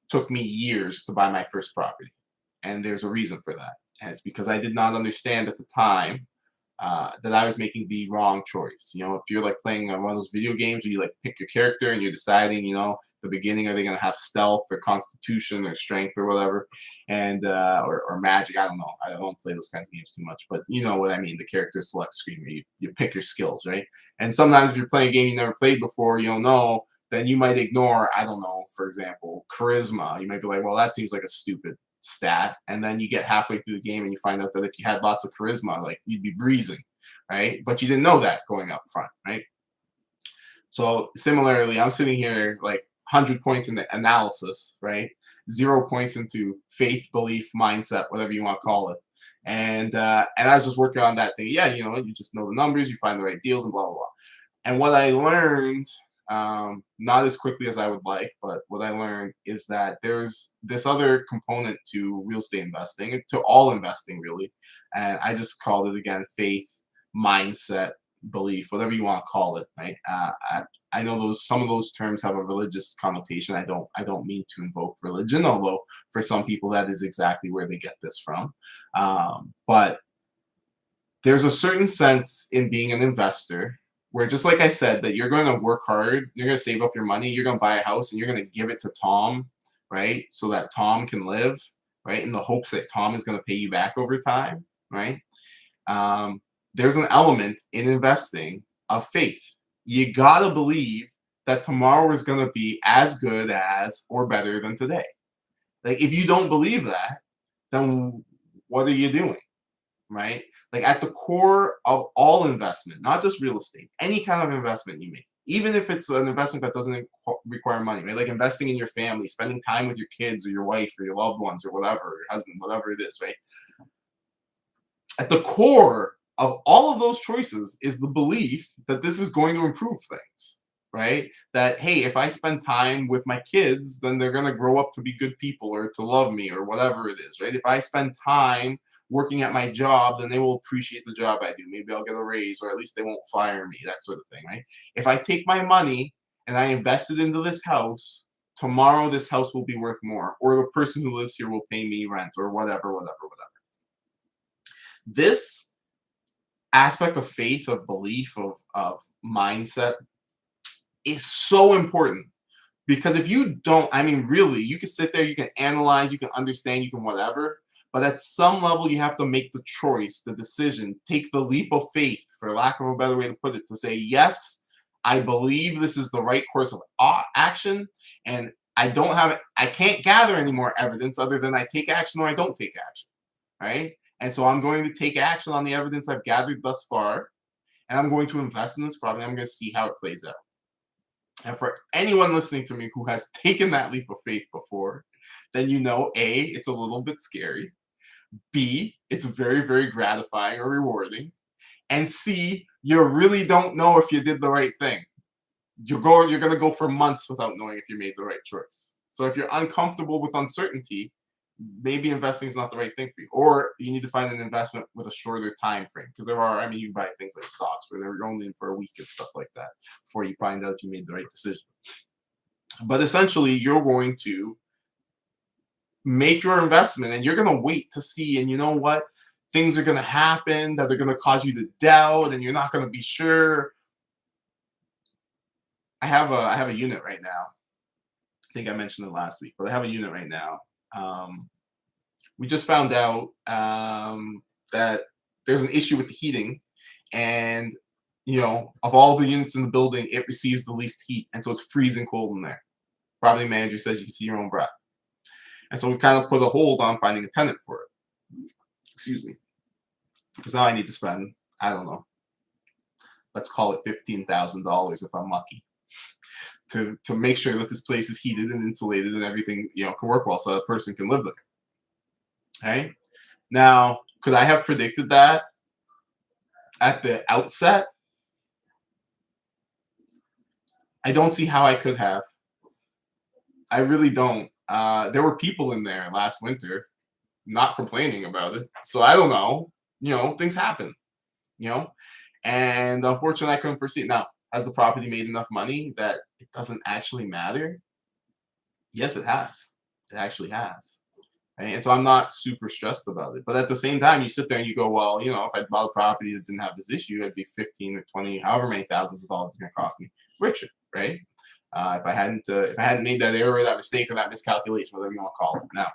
took me years to buy my first property. And there's a reason for that. And it's because I did not understand at the time that I was making the wrong choice. If you're like playing one of those video games where you like pick your character and you're deciding, the beginning, are they going to have stealth or constitution or strength or whatever, and or magic? I don't know. I don't play those kinds of games too much, but you know what I mean. The character select screen where you pick your skills, right? And sometimes if you're playing a game you never played before, you don't know, then you might ignore, I don't know, for example, charisma. You might be like, well, that seems like a stupid stat, and then you get halfway through the game and you find out that if you had lots of charisma, like you'd be breezing, right? But you didn't know that going up front, right? So similarly, I'm sitting here like 100 points in the analysis, right? 0 points into faith, belief, mindset, whatever you want to call it. And I was just working on that thing. Yeah, you just know the numbers, you find the right deals, and blah blah blah. And what I learned, not as quickly as I would like, but what I learned is that there's this other component to real estate investing, to all investing really, and I just called it again faith, mindset, belief, whatever you want to call it, right? I know some of those terms have a religious connotation. I don't mean to invoke religion, although for some people that is exactly where they get this from. But there's a certain sense in being an investor where, just like I said, that you're going to work hard, you're going to save up your money, you're going to buy a house, and you're going to give it to Tom, right? So that Tom can live, right? In the hopes that Tom is going to pay you back over time, right? There's an element in investing of faith. You got to believe that tomorrow is going to be as good as or better than today. Like, if you don't believe that, then what are you doing? Right? Like, at the core of all investment, not just real estate, any kind of investment you make, even if it's an investment that doesn't require money, right? Like investing in your family, spending time with your kids or your wife or your loved ones or whatever, or your husband, whatever it is, right? At the core of all of those choices is the belief that this is going to improve things, right? That, hey, if I spend time with my kids, then they're going to grow up to be good people or to love me or whatever it is, right? If I spend time working at my job, then they will appreciate the job I do. Maybe I'll get a raise, or at least they won't fire me, that sort of thing, right? If I take my money and I invest it into this house, tomorrow this house will be worth more, or the person who lives here will pay me rent, or whatever, whatever, whatever. This aspect of faith, of belief, of mindset is so important. Because if you don't, I mean, really, you can sit there, you can analyze, you can understand, you can whatever, but at some level, you have to make the choice, the decision, take the leap of faith, for lack of a better way to put it, to say, yes, I believe this is the right course of action, and I can't gather any more evidence other than I take action or I don't take action, right? And so I'm going to take action on the evidence I've gathered thus far, and I'm going to invest in this property. I'm going to see how it plays out. And for anyone listening to me who has taken that leap of faith before, then you know, A, it's a little bit scary. B, it's very, very gratifying or rewarding. And C, you really don't know if you did the right thing. You're going to go for months without knowing if you made the right choice. So if you're uncomfortable with uncertainty, maybe investing is not the right thing for you, or you need to find an investment with a shorter time frame, because I mean, you can buy things like stocks where they're only in for a week and stuff like that before you find out you made the right decision. But essentially, you're going to make your investment and you're going to wait to see, and you know what, things are going to happen that are going to cause you to doubt, and you're not going to be sure. I have a unit right now. I think I mentioned it last week, but I have a unit right now. We just found out that there's an issue with the heating, and of all the units in the building, it receives the least heat, and so it's freezing cold in there. Property manager says you can see your own breath, and so we've kind of put a hold on finding a tenant for it. Excuse me, because now I need to spend, I don't know, let's call it $15,000 if I'm lucky, to make sure that this place is heated and insulated and everything can work well, so a person can live there. Okay. Now, could I have predicted that at the outset? I don't see how I could have. I really don't. There were people in there last winter not complaining about it. So I don't know. Things happen, and unfortunately I couldn't foresee it. Now, has the property made enough money that it doesn't actually matter? Yes, it has. It actually has. Right? And so I'm not super stressed about it. But at the same time, you sit there and you go, well, if I bought a property that didn't have this issue, I'd be 15 or 20, however many thousands of dollars it's going to cost me, richer, right? If I hadn't made that error, that mistake, or that miscalculation, whatever you want to call it. Now,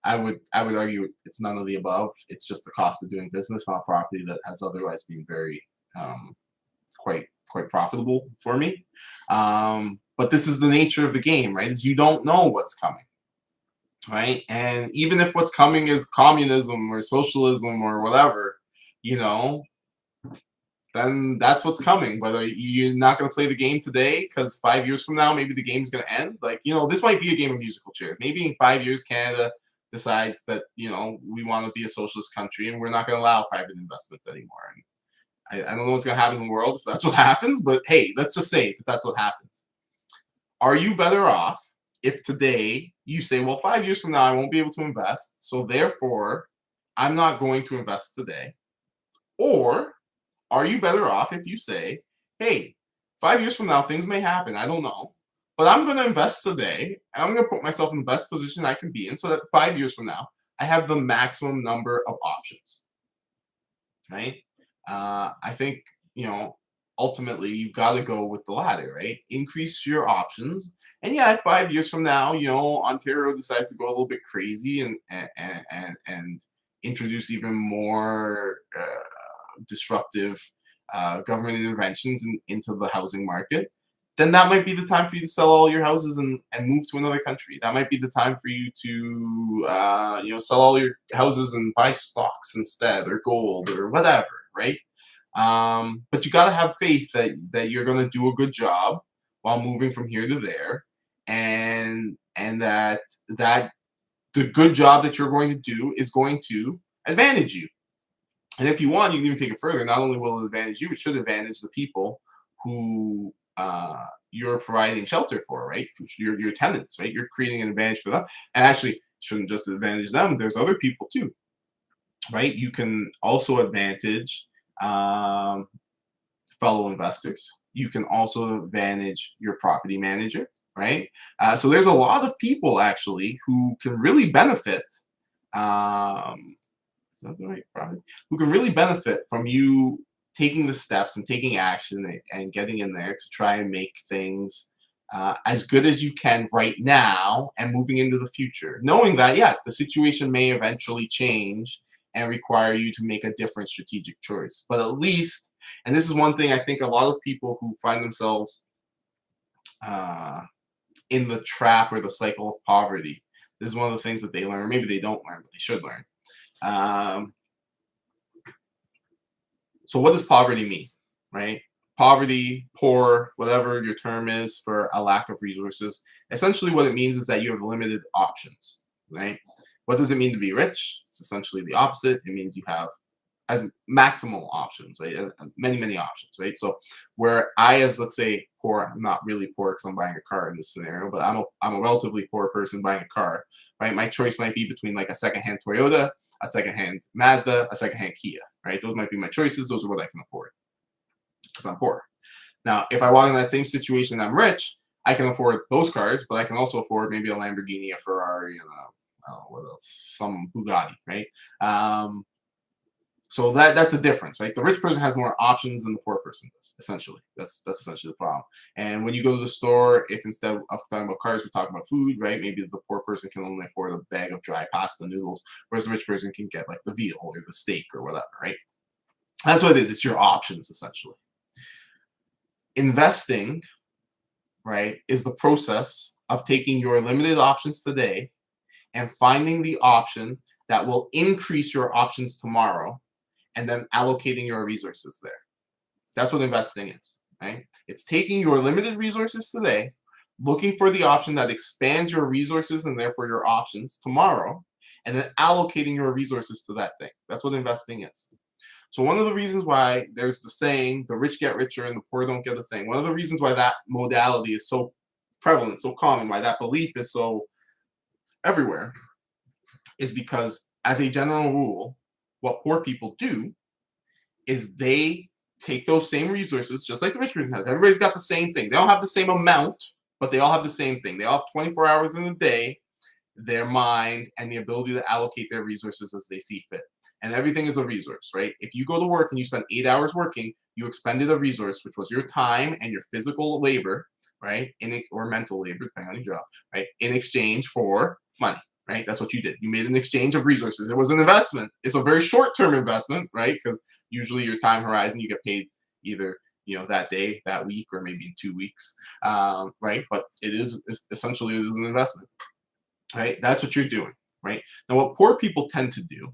I would argue it's none of the above. It's just the cost of doing business on a property that has otherwise been very quite profitable for me. But this is the nature of the game, right? Is you don't know what's coming. Right? And even if what's coming is communism or socialism or whatever, then that's what's coming. Whether you're not going to play the game today, because 5 years from now, maybe the game's going to end. Like, this might be a game of musical chairs. Maybe in 5 years, Canada decides that, we want to be a socialist country and we're not going to allow private investment anymore. And I don't know what's going to happen in the world if that's what happens, but hey, let's just say that that's what happens. Are you better off if today you say, well, 5 years from now, I won't be able to invest, so therefore, I'm not going to invest today? Or are you better off if you say, hey, 5 years from now, things may happen, I don't know, but I'm going to invest today, and I'm going to put myself in the best position I can be in so that 5 years from now, I have the maximum number of options, right? I think, ultimately, you've got to go with the latter, right? Increase your options. And yeah, 5 years from now, Ontario decides to go a little bit crazy and introduce even more disruptive government interventions into the housing market. Then that might be the time for you to sell all your houses and move to another country. That might be the time for you to sell all your houses and buy stocks instead, or gold, or whatever, right? But you got to have faith that you're going to do a good job while moving from here to there, and that the good job that you're going to do is going to advantage you. And if you want, you can even take it further. Not only will it advantage you, it should advantage the people who you're providing shelter for, right? Your tenants, right? You're creating an advantage for them, and actually shouldn't just advantage them. There's other people too, right? You can also advantage um, fellow investors. You can also advantage your property manager, right? So there's a lot of people actually who can really benefit. Um, is that the right property? Who can really benefit from you taking the steps and taking action and getting in there to try and make things as good as you can right now and moving into the future, knowing that, yeah, the situation may eventually change and require you to make a different strategic choice. But at least, and this is one thing I think a lot of people who find themselves uh, in the trap or the cycle of poverty, this is one of the things that they learn. Maybe they don't learn, but they should learn. Um, so what does poverty mean, right? Poverty, poor, whatever your term is for a lack of resources. Essentially what it means is that you have limited options, right? What does it mean to be rich? It's essentially the opposite. It means you have as maximal options, right? Many, many options, right? So where I, as let's say poor, I'm not really poor because I'm buying a car in this scenario, but I'm a relatively poor person buying a car, right? My choice might be between like a secondhand Toyota, a secondhand Mazda, a secondhand Kia, right? Those might be my choices. Those are what I can afford because I'm poor. Now, if I walk in that same situation and I'm rich, I can afford those cars, but I can also afford maybe a Lamborghini, a Ferrari, and what else? Some Bugatti, right? So that's a difference, right? The rich person has more options than the poor person does. Essentially, that's essentially the problem. And when you go to the store, if instead of talking about cars, we're talking about food, right? Maybe the poor person can only afford a bag of dry pasta noodles, whereas the rich person can get like the veal or the steak or whatever, right? That's what it is. It's your options essentially. Investing, right, is the process of taking your limited options today and finding the option that will increase your options tomorrow and then allocating your resources there. That's what investing is, right? It's taking your limited resources today, looking for the option that expands your resources and therefore your options tomorrow, and then allocating your resources to that thing. That's what investing is. So one of the reasons why there's the saying, the rich get richer and the poor don't get a thing, one of the reasons why that modality is so prevalent, so common, why that belief is so everywhere, is because as a general rule, what poor people do is they take those same resources, just like the rich person has. Everybody's got the same thing. They don't have the same amount, but they all have the same thing. They all have 24 hours in a day, their mind, and the ability to allocate their resources as they see fit. And everything is a resource, right? If you go to work and you spend 8 hours working, you expended a resource, which was your time and your physical labor, right? Or mental labor, depending on your job, right? In exchange for money, right? That's what you did. You made an exchange of resources. It was an investment. It's a very short-term investment, right? Because usually your time horizon, you get paid either that day, that week, or maybe in 2 weeks, right? But essentially it is an investment, right? That's what you're doing, right? Now, what poor people tend to do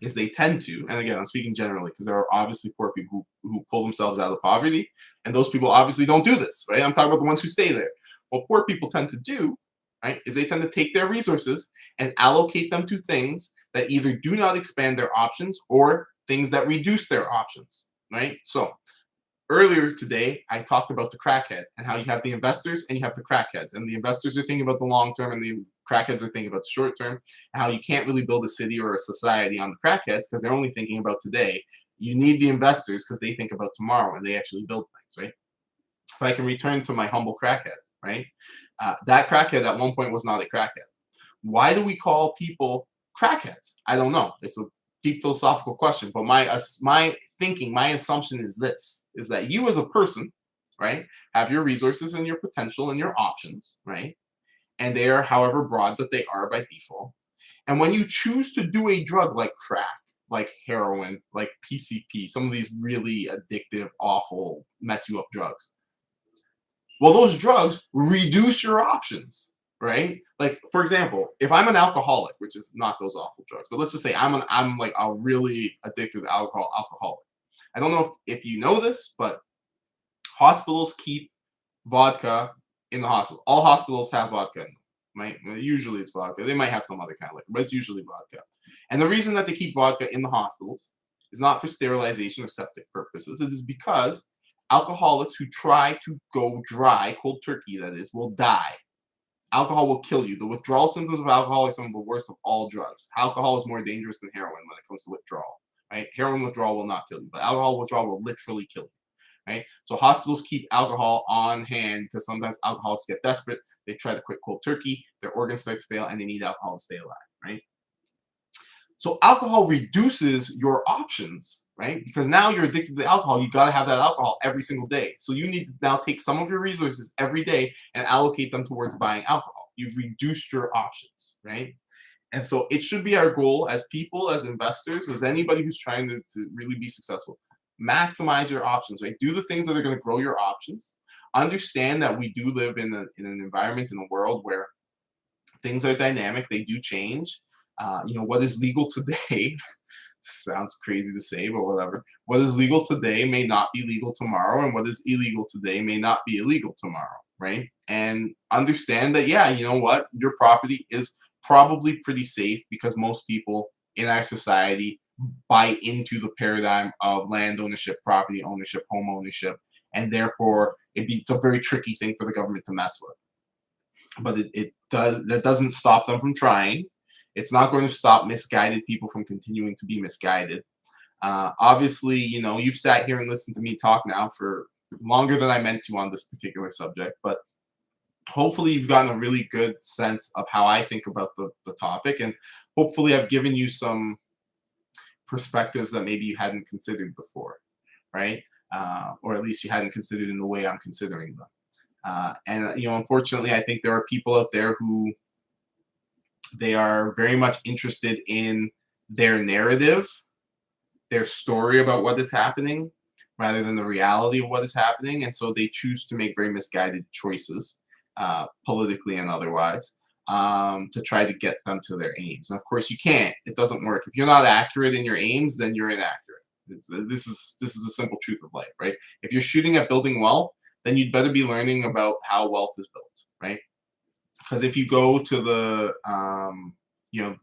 is they tend to, and again, I'm speaking generally because there are obviously poor people who pull themselves out of poverty, and those people obviously don't do this, right? I'm talking about the ones who stay there. What poor people tend to do, right, is they tend to take their resources and allocate them to things that either do not expand their options or things that reduce their options, right? So earlier today, I talked about the crackhead and how you have the investors and you have the crackheads. And the investors are thinking about the long term and the crackheads are thinking about the short term, and how you can't really build a city or a society on the crackheads because they're only thinking about today. You need the investors because they think about tomorrow and they actually build things, right? If I can return to my humble crackhead, right? That crackhead at one point was not a crackhead. Why do we call people crackheads? I don't know. It's a deep philosophical question, but my thinking, my assumption is this: is that you as a person, right, have your resources and your potential and your options, right, and they are however broad that they are by default. And when you choose to do a drug like crack, like heroin, like PCP, some of these really addictive, awful, mess you up drugs, well, those drugs reduce your options, right? Like, for example, if I'm an alcoholic, which is not those awful drugs, but let's just say I'm like a really addicted alcoholic. I don't know if you know this, but hospitals keep vodka in the hospital. All hospitals have vodka in them, right? Usually it's vodka. They might have some other kind of liquor, but it's usually vodka. And the reason that they keep vodka in the hospitals is not for sterilization or septic purposes. It is because alcoholics who try to go dry, cold turkey that is, will die. Alcohol will kill you. The withdrawal symptoms of alcohol are some of the worst of all drugs. Alcohol is more dangerous than heroin when it comes to withdrawal. Right? Heroin withdrawal will not kill you, but alcohol withdrawal will literally kill you. Right? So hospitals keep alcohol on hand because sometimes alcoholics get desperate. They try to quit cold turkey. Their organs start to fail, and they need alcohol to stay alive. Right? So alcohol reduces your options, right? Because now you're addicted to alcohol. You got to have that alcohol every single day. So you need to now take some of your resources every day and allocate them towards buying alcohol. You've reduced your options, right? And so it should be our goal as people, as investors, as anybody who's trying to really be successful. Maximize your options, right? Do the things that are going to grow your options. Understand that we do live in an environment, in a world where things are dynamic, they do change. What is legal today sounds crazy to say, but whatever. What is legal today may not be legal tomorrow, and what is illegal today may not be illegal tomorrow, right? And understand that, yeah, you know what? Your property is probably pretty safe because most people in our society buy into the paradigm of land ownership, property ownership, home ownership, and therefore it's a very tricky thing for the government to mess with. But that doesn't stop them from trying. It's not going to stop misguided people from continuing to be misguided. Obviously, you've sat here and listened to me talk now for longer than I meant to on this particular subject, but hopefully you've gotten a really good sense of how I think about the topic, and hopefully I've given you some perspectives that maybe you hadn't considered before, right? Or at least you hadn't considered in the way I'm considering them. Unfortunately, I think there are people out there who they are very much interested in their narrative, their story about what is happening, rather than the reality of what is happening. And so they choose to make very misguided choices, politically and otherwise, to try to get them to their aims. And of course, you can't. It doesn't work. If you're not accurate in your aims, then you're inaccurate. This is a simple truth of life, right? If you're shooting at building wealth, then you'd better be learning about how wealth is built, right? Because if you go to the,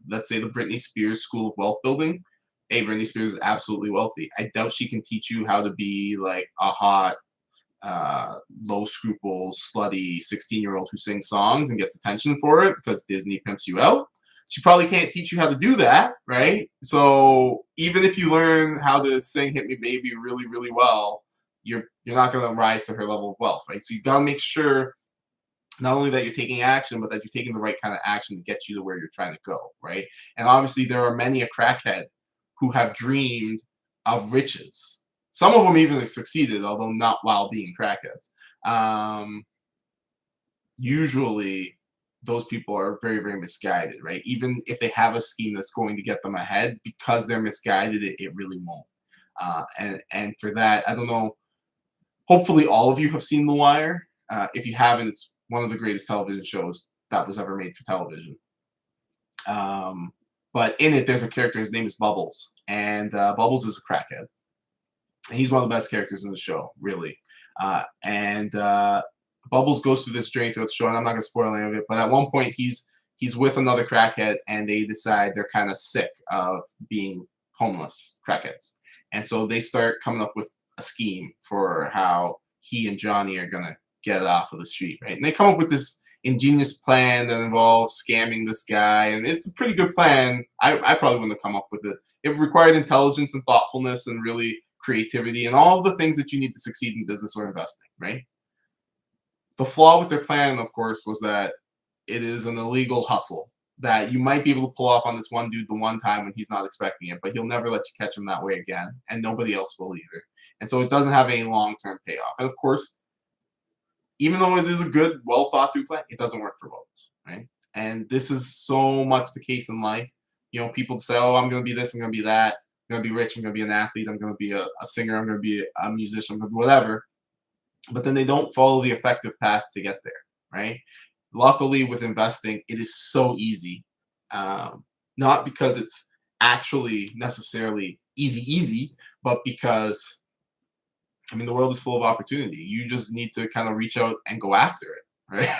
let's say the Britney Spears School of Wealth Building, hey, Britney Spears is absolutely wealthy. I doubt she can teach you how to be like a hot, low scruples, slutty 16-year-old who sings songs and gets attention for it because Disney pimps you out. She probably can't teach you how to do that, right? So even if you learn how to sing "Hit Me Baby" really, really well, you're not going to rise to her level of wealth, right? So you got to make sure not only that you're taking action, but that you're taking the right kind of action to get you to where you're trying to go, right? And obviously, there are many a crackhead who have dreamed of riches. Some of them even succeeded, although not while being crackheads. Usually, those people are very, very misguided, right? Even if they have a scheme that's going to get them ahead, because they're misguided, it really won't. And for that, I don't know. Hopefully, all of you have seen The Wire. If you haven't, it's one of the greatest television shows that was ever made for television. But in it, there's a character. His name is Bubbles, and Bubbles is a crackhead. And he's one of the best characters in the show, really. And Bubbles goes through this journey throughout the show, and I'm not going to spoil any of it. But at one point, he's with another crackhead, and they decide they're kind of sick of being homeless crackheads, and so they start coming up with a scheme for how he and Johnny are going to get off of the street, right? And they come up with this ingenious plan that involves scamming this guy, and it's a pretty good plan. I probably wouldn't have come up with it. It required intelligence and thoughtfulness and really creativity and all of the things that you need to succeed in business or investing, right? The flaw with their plan, of course, was that it is an illegal hustle that you might be able to pull off on this one dude the one time when he's not expecting it, but he'll never let you catch him that way again, and nobody else will either. And so it doesn't have any long-term payoff. And of course, even though it is a good, well thought through plan, it doesn't work for both, right? And this is so much the case in life. People say, oh, I'm going to be this, I'm going to be that, I'm going to be rich, I'm going to be an athlete, I'm going to be a singer, I'm going to be a musician, I'm going to be whatever. But then they don't follow the effective path to get there, right? Luckily, with investing, it is so easy. Not because it's actually necessarily easy, but because the world is full of opportunity. You just need to kind of reach out and go after it,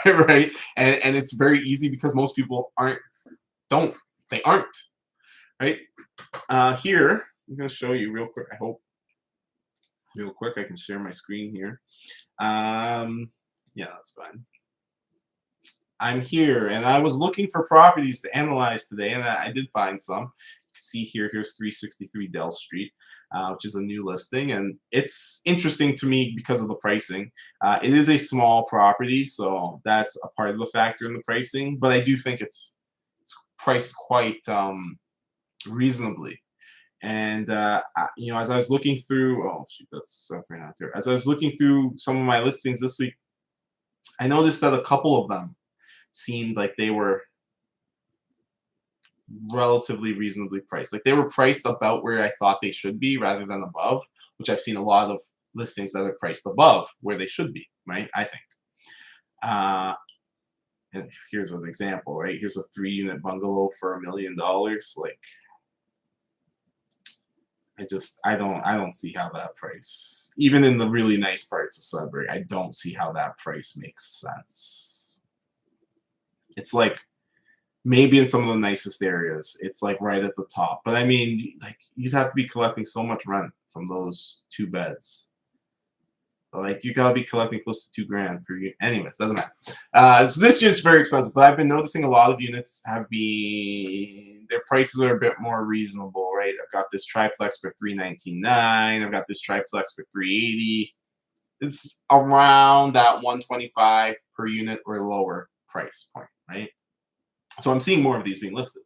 right? Right? And it's very easy because most people aren't, right? Here, I'm going to show you real quick. I hope real quick. I can share my screen here. Um, yeah, that's fine. I'm here, and I was looking for properties to analyze today, and I did find some. You can see here, here's 363 Dell Street, which is a new listing, and it's interesting to me because of the pricing. It is a small property, so that's a part of the factor in the pricing, but I do think it's priced quite reasonably. And as I was looking through, oh shoot, that's something out there. As I was looking through some of my listings this week, I noticed that a couple of them seemed like they were relatively reasonably priced. Like they were priced about where I thought they should be rather than above, which I've seen a lot of listings that are priced above where they should be, right? I think. Uh, and here's an example, right? Here's a 3-unit bungalow for $1 million. Like I don't see how that price, even in the really nice parts of Sudbury, I don't see how that price makes sense. It's like maybe in some of the nicest areas, it's like right at the top. But I mean, like you'd have to be collecting so much rent from those 2 beds. Like you gotta be collecting close to $2,000 per unit. Anyways, doesn't matter. So this unit's very expensive, but I've been noticing a lot of units have been their prices are a bit more reasonable, right? I've got this triplex for $399. I've got this triplex for $380. It's around that 125 per unit or lower price point, right? So I'm seeing more of these being listed.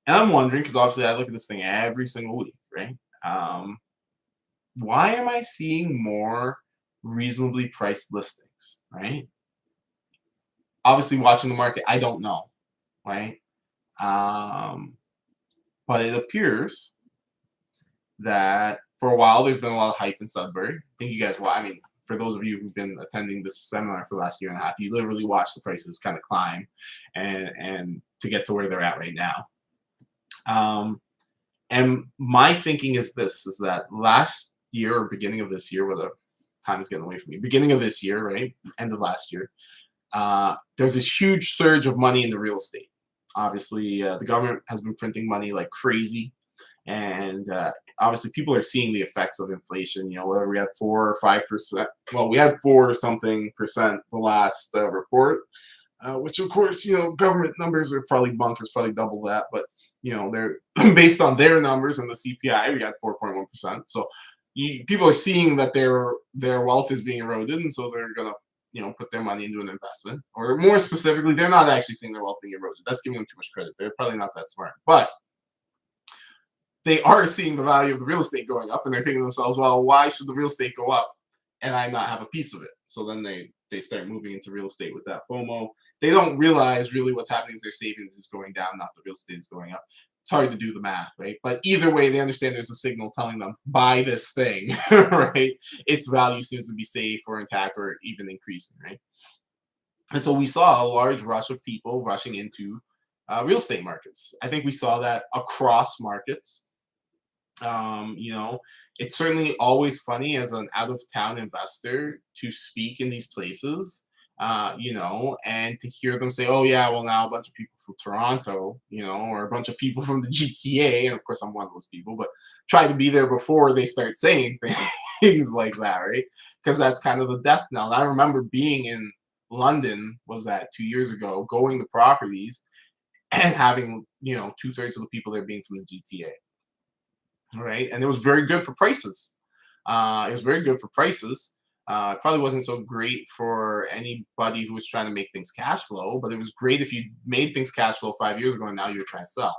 And I'm wondering, because obviously I look at this thing every single week, right? Why am I seeing more reasonably priced listings, right? Obviously, watching the market, I don't know, right? But it appears that for a while there's been a lot of hype in Sudbury. I think you guys, well, I mean, for those of you who've been attending this seminar for the last year and a half, you literally watch the prices kind of climb and to get to where they're at right now. And my thinking is this, is that last year or beginning of this year, whether time is getting away from me, beginning of this year, right? End of last year, there's this huge surge of money into real estate. Obviously, the government has been printing money like crazy. And obviously, people are seeing the effects of inflation. You know, whether we had 4 or 5%. Well, we had 4 or something percent the last report, which of course, government numbers are probably bunkers, probably double that. But they're based on their numbers and the CPI, we got 4.1%. So people are seeing that their wealth is being eroded, and so they're gonna put their money into an investment. Or more specifically, they're not actually seeing their wealth being eroded. That's giving them too much credit. They're probably not that smart, but they are seeing the value of the real estate going up, and they're thinking to themselves, well, why should the real estate go up and I not have a piece of it? So then they start moving into real estate with that FOMO. They don't realize really what's happening is their savings is going down, not the real estate is going up. It's hard to do the math, right? But either way, they understand there's a signal telling them, buy this thing, right? Its value seems to be safe or intact or even increasing, right? And so we saw a large rush of people rushing into real estate markets. I think we saw that across markets. It's certainly always funny as an out of town investor to speak in these places, and to hear them say, oh, yeah, well, now a bunch of people from Toronto, or a bunch of people from the GTA. And of course, I'm one of those people, but try to be there before they start saying things like that, right? Because that's kind of the death knell. And I remember being in London, was that 2 years ago, going to properties and having, 2/3 of the people there being from the GTA. Right, and it was very good for prices. It was very good for prices. It probably wasn't so great for anybody who was trying to make things cash flow, but it was great if you made things cash flow 5 years ago and now you're trying to sell.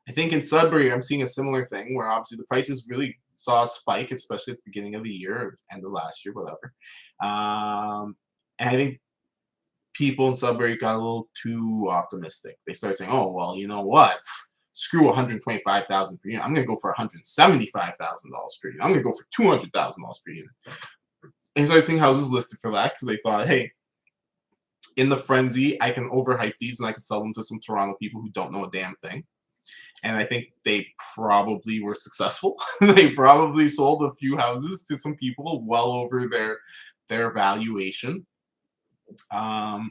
I think in Sudbury, I'm seeing a similar thing where obviously the prices really saw a spike, especially at the beginning of the year or end of last year, whatever. And I think people in Sudbury got a little too optimistic. They started saying, "Oh, well, you know what? Screw 125,000 per unit. I'm going to go for $175,000 per unit. I'm going to go for $200,000 per unit." And so I seeing houses listed for that because they thought, hey, in the frenzy, I can overhype these and I can sell them to some Toronto people who don't know a damn thing. And I think they probably were successful. They probably sold a few houses to some people well over their valuation. And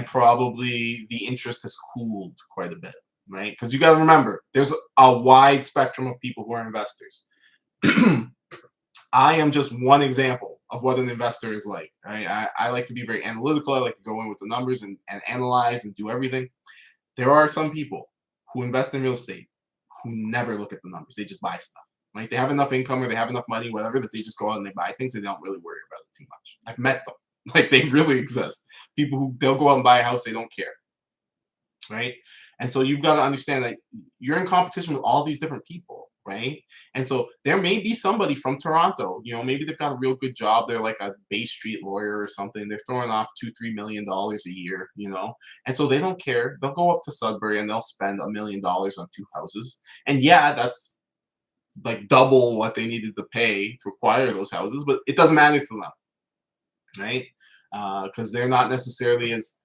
probably the interest has cooled quite a bit, right? Because you got to remember, there's a wide spectrum of people who are investors. I am just one example of what an investor is like. I like to be very analytical. I like to go in with the numbers and analyze and do everything. There are some people who invest in real estate who never look at the numbers. They just buy stuff. Like they have enough income or they have enough money, whatever, that they just go out and they buy things. They don't really worry about it too much. I've met them. Like they really exist. People who they'll go out and buy a house, they don't care, right? And so you've got to understand that you're in competition with all these different people, right? And so there may be somebody from Toronto, maybe they've got a real good job. They're like a Bay Street lawyer or something. They're throwing off $2-3 million a year, and so they don't care. They'll go up to Sudbury and they'll spend $1 million on 2 houses. And yeah, that's like double what they needed to pay to acquire those houses, but it doesn't matter to them, right? Because they're not necessarily as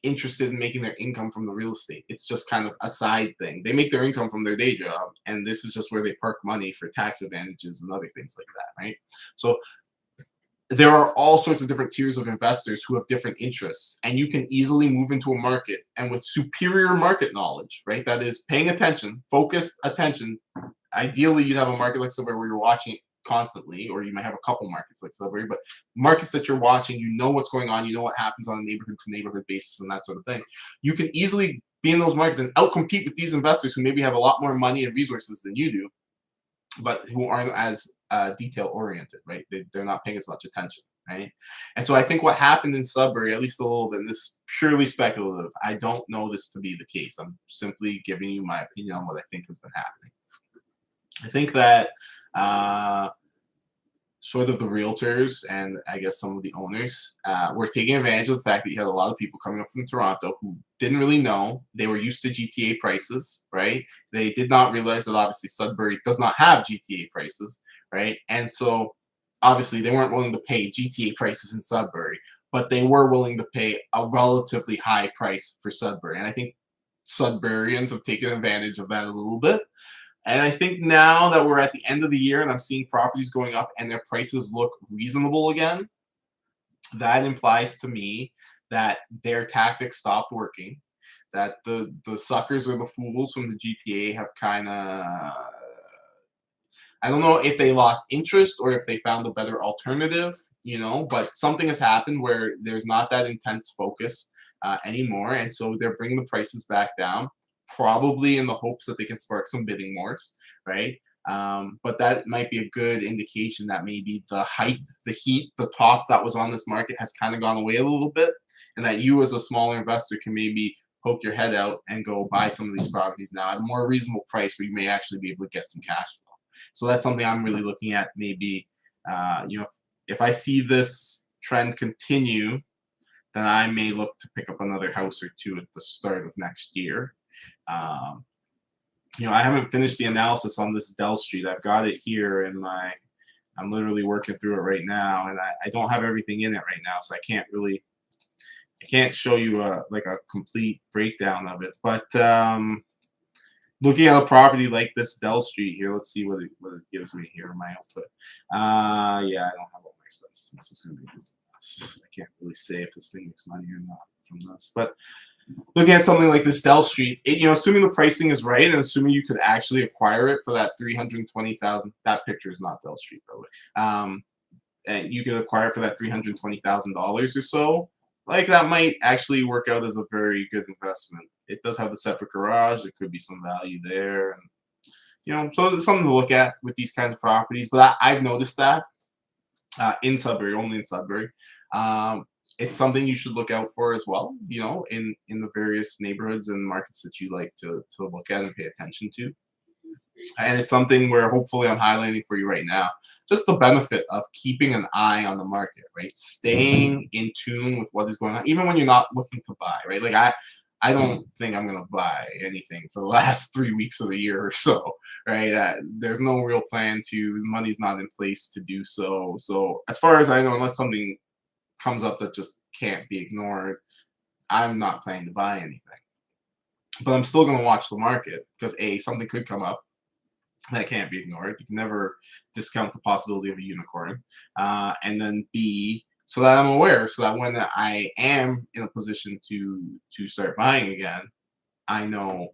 interested in making their income from the real estate. It's just kind of a side thing. They make their income from their day job, and this is just where they park money for tax advantages and other things like that, right? So there are all sorts of different tiers of investors who have different interests, and you can easily move into a market and with superior market knowledge, right? That is paying attention, focused attention. Ideally, you'd have a market like somewhere where you're watching constantly, or you might have a couple markets like Sudbury, but markets that you're watching, you know what's going on, you know what happens on a neighborhood to neighborhood basis and that sort of thing. You can easily be in those markets and outcompete with these investors who maybe have a lot more money and resources than you do, but who aren't as detail oriented, right? They're not paying as much attention, right? And so I think what happened in Sudbury, at least a little bit, and this is purely speculative, I don't know this to be the case. I'm simply giving you my opinion on what I think has been happening. I think that sort of the realtors and I guess some of the owners were taking advantage of the fact that you had a lot of people coming up from Toronto who didn't really know. They were used to GTA prices, right? They did not realize that obviously Sudbury does not have GTA prices, right? And so obviously they weren't willing to pay GTA prices in Sudbury, but they were willing to pay a relatively high price for Sudbury. And I think Sudburyans have taken advantage of that a little bit. And I think now that we're at the end of the year and I'm seeing properties going up and their prices look reasonable again, that implies to me that their tactics stopped working, that the suckers or the fools from the GTA have kind of, I don't know if they lost interest or if they found a better alternative, but something has happened where there's not that intense focus anymore. And so they're bringing the prices back down, probably in the hopes that they can spark some bidding wars, right? But that might be a good indication that maybe the hype, the heat, the talk that was on this market has kind of gone away a little bit, and that you as a smaller investor can maybe poke your head out and go buy some of these properties now at a more reasonable price where you may actually be able to get some cash flow. So that's something I'm really looking at. Maybe, if I see this trend continue, then I may look to pick up another house or two at the start of next year. Um, I haven't finished the analysis on this Dell Street. I've got it here in my, I'm literally working through it right now, and I don't have everything in it right now, so I can't show you like a complete breakdown of it. But looking at a property like this Dell Street here, let's see what it gives me here in my output. Yeah, I don't have all my expenses. This is going to be I can't really say if this thing makes money or not from this. But looking at something like this Dell Street, assuming the pricing is right and assuming you could actually acquire it for that $320,000. That picture is not Dell Street, by the way. And you could acquire it for that $320,000 or so. Like that might actually work out as a very good investment. It does have the separate garage. There could be some value there, and so it's something to look at with these kinds of properties. But I've noticed that in Sudbury, only in Sudbury. It's something you should look out for as well, in the various neighborhoods and markets that you like to look at and pay attention to. And it's something where hopefully I'm highlighting for you right now, just the benefit of keeping an eye on the market, right? Staying in tune with what is going on, even when you're not looking to buy, right? Like I don't think I'm going to buy anything for the last 3 weeks of the year or so, right? There's no real plan to, money's not in place to do so. So as far as I know, unless something comes up that just can't be ignored, I'm not planning to buy anything. But I'm still going to watch the market because something could come up that can't be ignored. You can never discount the possibility of a unicorn. And then B, so that I'm aware, so that when I am in a position to start buying again, I know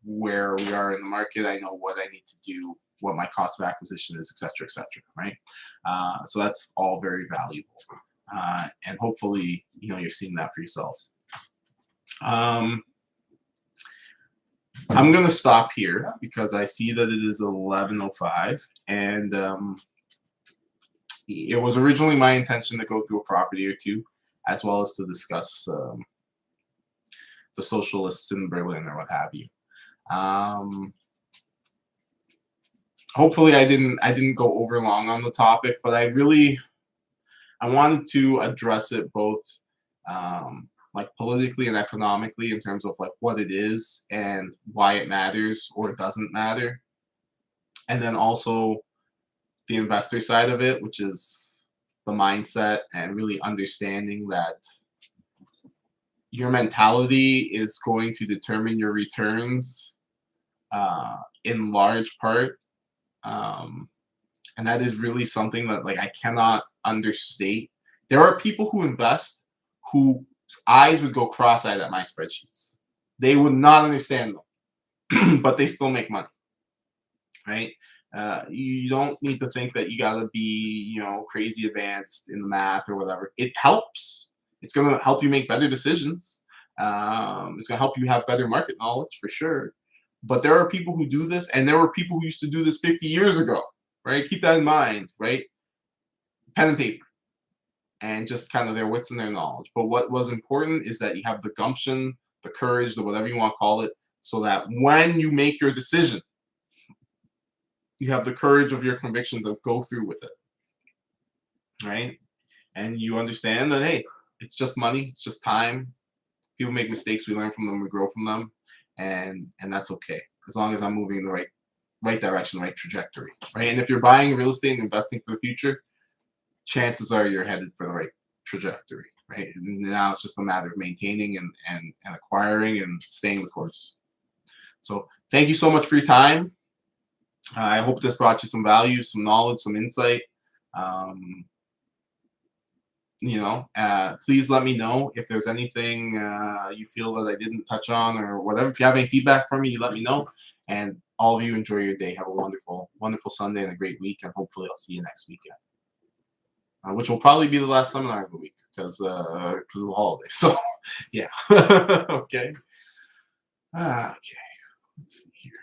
where we are in the market. I know what I need to do what my cost of acquisition is, et cetera, right? So that's all very valuable. And hopefully, you're seeing that for yourselves. I'm going to stop here because I see that it is 11:05, and it was originally my intention to go through a property or two, as well as to discuss the socialists in Berlin or what have you. Hopefully I didn't go over long on the topic, but I wanted to address it both like politically and economically in terms of like what it is and why it matters or doesn't matter, and then also the investor side of it, which is the mindset and really understanding that your mentality is going to determine your returns in large part. And that is really something that like I cannot understate. There are people who invest whose eyes would go cross-eyed at my spreadsheets. They would not understand them, but they still make money, right? You don't need to think that you gotta be, crazy advanced in the math or whatever. It helps. It's gonna help you make better decisions. It's gonna help you have better market knowledge for sure. But there are people who do this, and there were people who used to do this 50 years ago, right? Keep that in mind, right? Pen and paper, and just kind of their wits and their knowledge. But what was important is that you have the gumption, the courage, the whatever you want to call it, so that when you make your decision, you have the courage of your conviction to go through with it, right? And you understand that, hey, it's just money, it's just time. People make mistakes, we learn from them, we grow from them, and that's okay, as long as I'm moving in the right direction, right trajectory, right? And if you're buying real estate and investing for the future, chances are you're headed for the right trajectory, right? And now it's just a matter of maintaining and acquiring and staying the course. So thank you so much for your time. I hope this brought you some value, some knowledge, some insight. Please let me know if there's anything you feel that I didn't touch on or whatever. If you have any feedback for me, you let me know. And all of you enjoy your day. Have a wonderful, wonderful Sunday and a great week. And hopefully I'll see you next weekend, which will probably be the last seminar of the week because of the holiday. So, yeah. Okay. Okay. Let's see here.